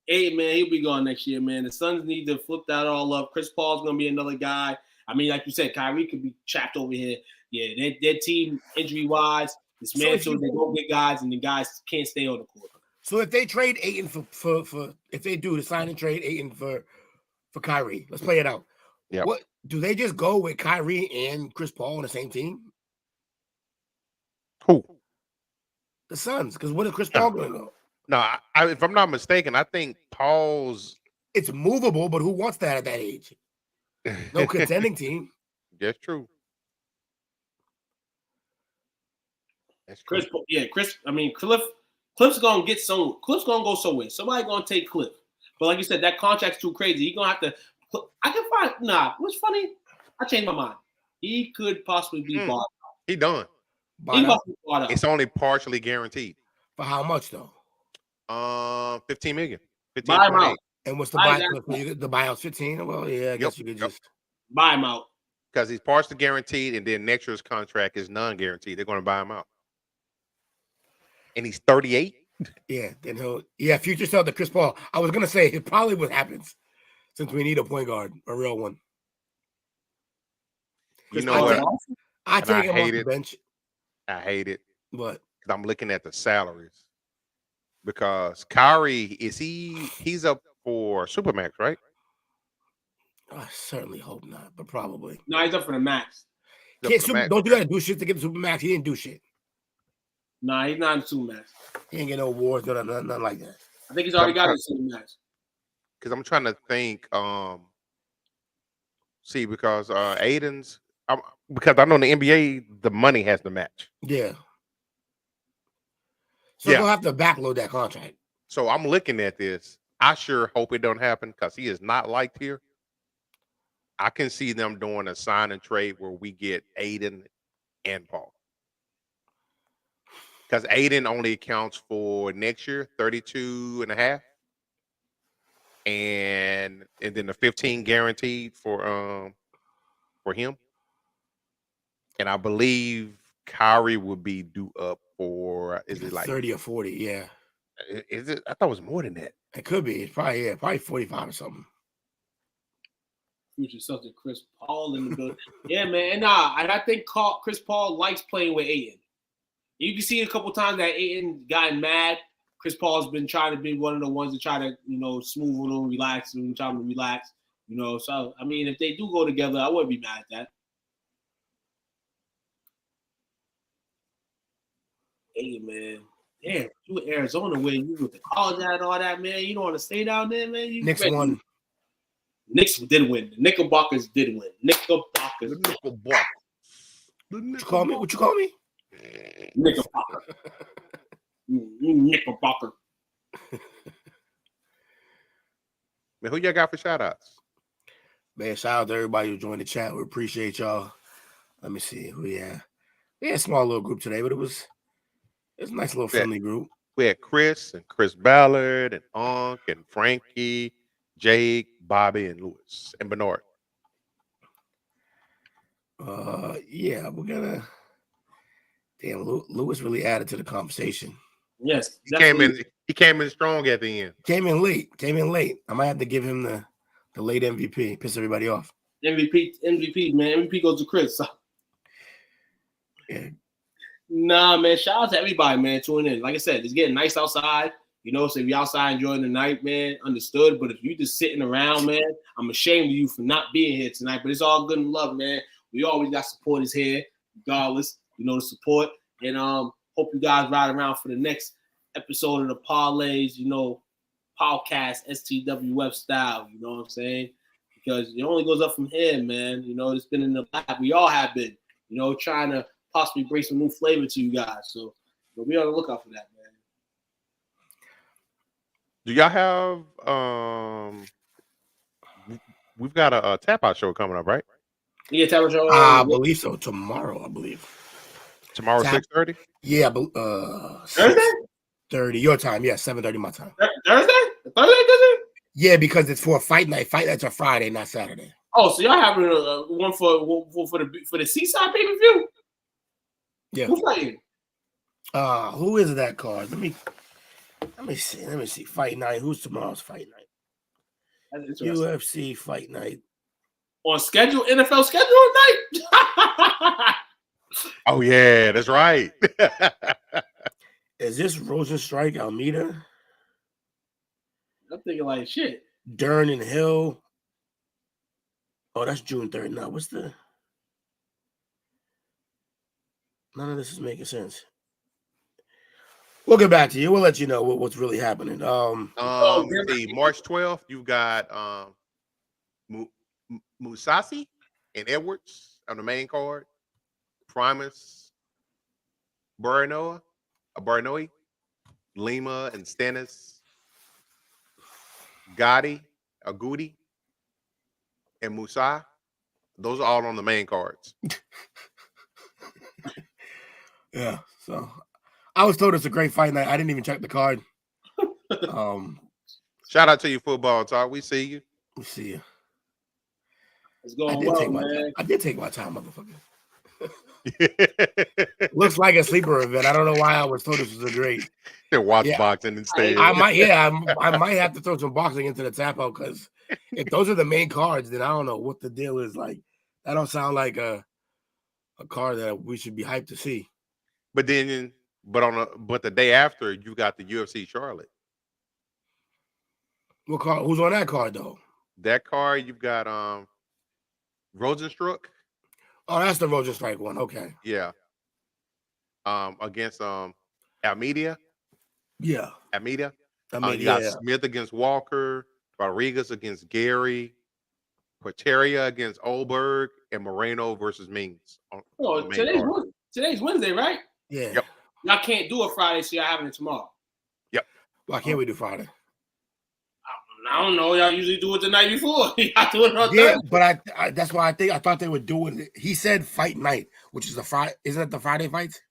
Hey, man, he'll be gone next year, man. The Suns need to flip that all up. Chris Paul's going to be another guy. I mean, like you said, Kyrie could be trapped over here. Yeah, their team, injury-wise, dismantled. They go get guys, and the guys can't stay on the court. So if they trade Ayton for if they do the sign and trade Ayton for Kyrie, let's play it out. Yeah. What do they just go with Kyrie and Chris Paul on the same team? Who? The Suns. Because what is Chris Paul going to go? No, if I'm not mistaken, I think Paul's. It's movable, but who wants that at that age? No contending team. That's true. Chris. I mean, Cliff's gonna get some. Cliff's gonna go somewhere. Somebody gonna take Cliff. But like you said, that contract's too crazy. He's gonna have to. I can find. Nah, what's funny? I changed my mind. He could possibly be bought. He done. He must be bought up. It's only partially guaranteed. For how much though? $15 million. Buy him out. And what's the buyout? The buyout's 15. Well, yeah, I guess you could just buy him out because he's partially guaranteed, and then next year's contract is non-guaranteed. They're going to buy him out, and he's 38. Yeah, then future sell to Chris Paul. I was gonna say it probably what happens since we need a point guard, a real one. You know what? I take him off hate the it. bench. I hate it. But I'm looking at the salaries because Kyrie he's up for Supermax, right? I certainly hope not, but probably. No, he's up for the max. Don't you gotta do shit to get the Supermax? He didn't do shit. Nah, he's not in the Supermax. He ain't get no awards, nothing like that. I think he's already got his Supermax. Because I'm trying to think. Because Aiden's because I know in the NBA the money has to match. Yeah. So they'll have to backload that contract. So I'm looking at this. I sure hope it don't happen because he is not liked here. I can see them doing a sign and trade where we get Aiden and Paul. Because Aiden only accounts for next year 32.5. And then the 15 guaranteed for him. And I believe Kyrie would be due up for is it like 30 or 40? Yeah. Is it? I thought it was more than that. It could be. It's probably 45 or something. Future Celtic Chris Paul in the building. Yeah, man. And I think Chris Paul likes playing with Aiden. You can see a couple times that Aiden gotten mad. Chris Paul's been trying to be one of the ones to try to, smooth on him, relax him, try to relax. So I mean, if they do go together, I wouldn't be mad at that. Hey, man. Damn, you in Arizona where you with the college at and all that, man. You don't want to stay down there, man. Knicks won. Knicks did win. The Knickerbockers did win. Knickerbockers. What you call me? Knickerbocker. Knickerbocker. Man, who y'all got for shout outs? Man, shout out to everybody who joined the chat. We appreciate y'all. Let me see who we had. We had a small little group today, but it was a nice little friendly group. We had Chris Ballard and Unc and Frankie, Jake, Bobby, and Lewis and Bernard. Yeah, we're gonna. Damn, Lewis really added to the conversation. Yes, he came in strong at the end. Came in late. I might have to give him the late MVP. Piss everybody off. MVP, man. MVP goes to Chris. So. Yeah. Nah, man. Shout out to everybody, man, tuning in. Like I said, it's getting nice outside. So if you're outside enjoying the night, man, understood. But if you just sitting around, man, I'm ashamed of you for not being here tonight. But it's all good and love, man. We always got supporters here, regardless. The support. And hope you guys ride around for the next episode of the Parlays, podcast STWF style. You know what I'm saying? Because it only goes up from here, man. It's been in the lab. We all have been, trying to possibly bring some new flavor to you guys. So be on the lookout for that, man. Do y'all have we've got a tap out show coming up, right? Yeah, tap out show. I believe so. Tomorrow, I believe. Tomorrow, 6:30? Yeah, Thursday? 30 your time. Yeah, 7:30 my time. Thursday? Thursday? Yeah, because it's for a fight night. Fight nights are Friday, not Saturday. Oh, so y'all having one for the Seaside pay-per-view? Yeah. Who's fighting? Who is that card? Let me see. Fight night. Who's tomorrow's fight night? UFC fight night. On schedule, NFL schedule night. Oh yeah, that's right. Is this Rosenstrike Almeida? I'm thinking like shit. Dern and Hill. Oh, that's June 3rd. Now, what's the? None of this is making sense. We'll get back to you. We'll let you know what's really happening. The March 12th, you've got Musasi and Edwards on the main card. Primus, Baranoa, Lima and Stennis, Gotti, Agudi, and Musa. Those are all on the main cards. Yeah, so I was told it's a great fight night. I didn't even check the card. Shout out to you, Football Talk. We see you. We see you. It's going well, man. I did take my time, motherfucker. Looks like a sleeper event. I don't know why I was told this was a great. Watch boxing instead. I might have to throw some boxing into the tap out because if those are the main cards, then I don't know what the deal is. Like that don't sound like a a card that we should be hyped to see. But then, but the day after, you got the UFC Charlotte. What card? Who's on that card though? That card you've got Rosenstruck. Oh, that's the Rosenstruck one. Okay. Yeah. Against Almeida. Yeah. Almeida. You got Smith against Walker, Rodriguez against Gary, Quateria against Olberg, and Moreno versus Mings. Today's Wednesday, right? Yeah. Yep. Y'all can't do it Friday, so y'all having it tomorrow. Yep. Why can't we do Friday? I don't know. Y'all usually do it the night before. Y'all do it on Yeah, Thursday. but I that's why I thought they were doing it. He said fight night, which is the Friday. Isn't it the Friday fights?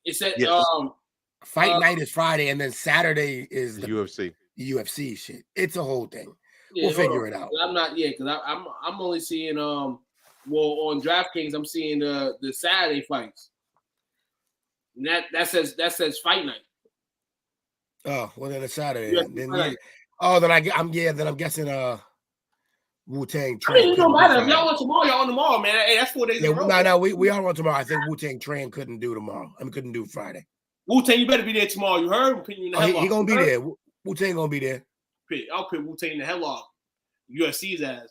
It said Yes. Fight night is Friday, and then Saturday is the UFC. UFC shit. It's a whole thing. Yeah, We'll figure it out. I'm not because I'm only seeing on DraftKings I'm seeing the Saturday fights. And that says fight night. Oh, well then it's Saturday. Yeah, then right. I'm guessing Wu-Tang I mean, Tran. it don't matter. If y'all want tomorrow, y'all on tomorrow, man. Hey, that's 4 days in a row. No, we are on tomorrow. I think Wu-Tang Tran couldn't do tomorrow. Couldn't do Friday. Wu-Tang, you better be there tomorrow. You heard? He He gonna be there. Wu-Tang gonna be there. I'll put Wu-Tang in the headlock. UFC's ass.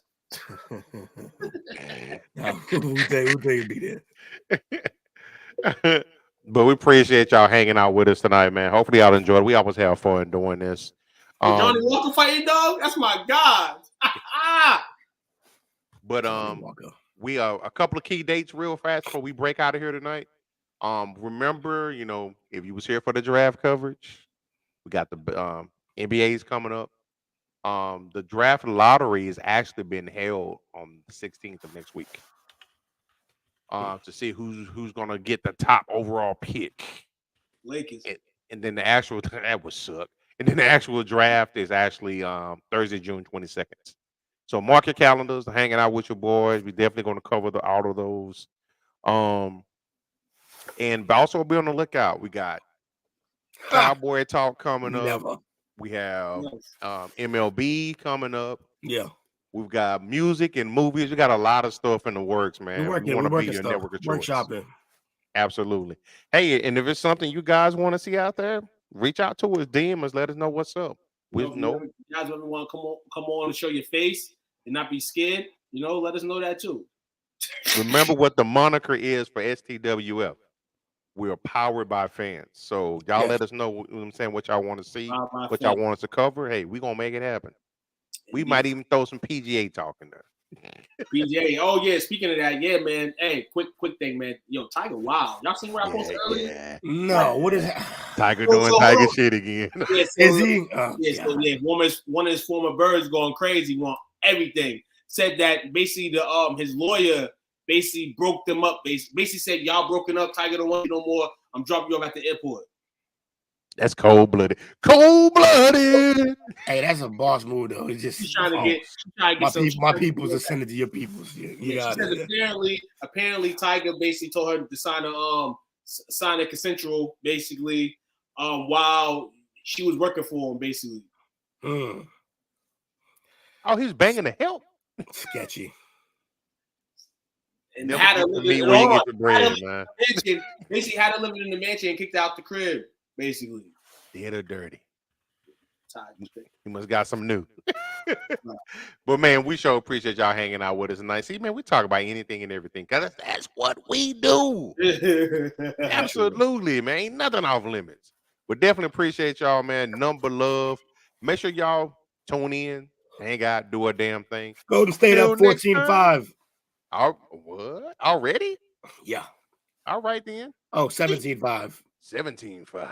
Wu-Tang be there. But we appreciate y'all hanging out with us tonight, man. Hopefully y'all enjoyed. We always have fun doing this. Johnny Walker fighting dog? That's my God. But we are a couple of key dates real fast before we break out of here tonight. Remember, if you was here for the draft coverage, we got the NBA's coming up. The draft lottery has actually been held on the 16th of next week. To see who's gonna get the top overall pick. Lakers. And then the actual that would suck. And then the actual draft is actually Thursday, June 22nd. So mark your calendars, hanging out with your boys. We're definitely going to cover all of those. And also be on the lookout. We got Cowboy Talk coming up. We have MLB coming up. Yeah. We've got music and movies. We got a lot of stuff in the works, man. We want to be your network of choice. Workshopping. Absolutely. Hey, and if it's something you guys want to see out there, reach out to us, DM us, let us know what's up. You guys ever want to come on and show your face and not be scared, let us know that too. Remember what the moniker is for STWF. We're powered by fans. So y'all let us know what I'm saying, what y'all want to see, what y'all want us to cover. Hey, we're gonna make it happen. We might even throw some PGA talk in there. PGA. Oh yeah. Speaking of that, yeah, man. Hey, quick thing, man. Yo, Tiger. Wow. Y'all seen what I posted earlier? Yeah. No. What is that? Tiger doing Tiger shit again? Yeah, is he? One of his former birds going crazy. Want everything. Said that basically his lawyer basically broke them up. Basically said y'all broken up. Tiger don't want you no more. I'm dropping you off at the airport. That's cold-blooded. Cold-blooded. Hey, that's a boss move, though. It's just trying to get my peoples are sending to your peoples. Yeah, she said apparently Tiger basically told her to sign a consensual basically while she was working for him basically. Oh, he's banging the help. Sketchy. And had her living in the mansion. Basically had her living in the mansion and kicked out the crib. Basically, dead or dirty. He must got some new. But man, we sure appreciate y'all hanging out with us tonight. See, man, we talk about anything and everything because that's what we do. Absolutely, man. Ain't nothing off limits. But definitely appreciate y'all, man. Number love. Make sure y'all tune in. Hang out, do a damn thing. Golden State up 14-5. What? Already? Yeah. All right then. Oh, 17-5. 17-5.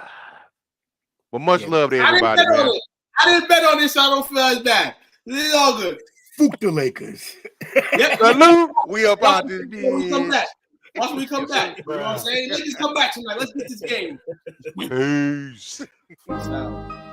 Well, much love to everybody, man. I didn't bet on this, so I don't feel as bad. This is all good. Fuck the Lakers. Yep. Salute. We up out this bitch. Come back. Watch when we come back. You know what I'm saying? Let's just come back tonight. Let's get this game. Peace. Peace out.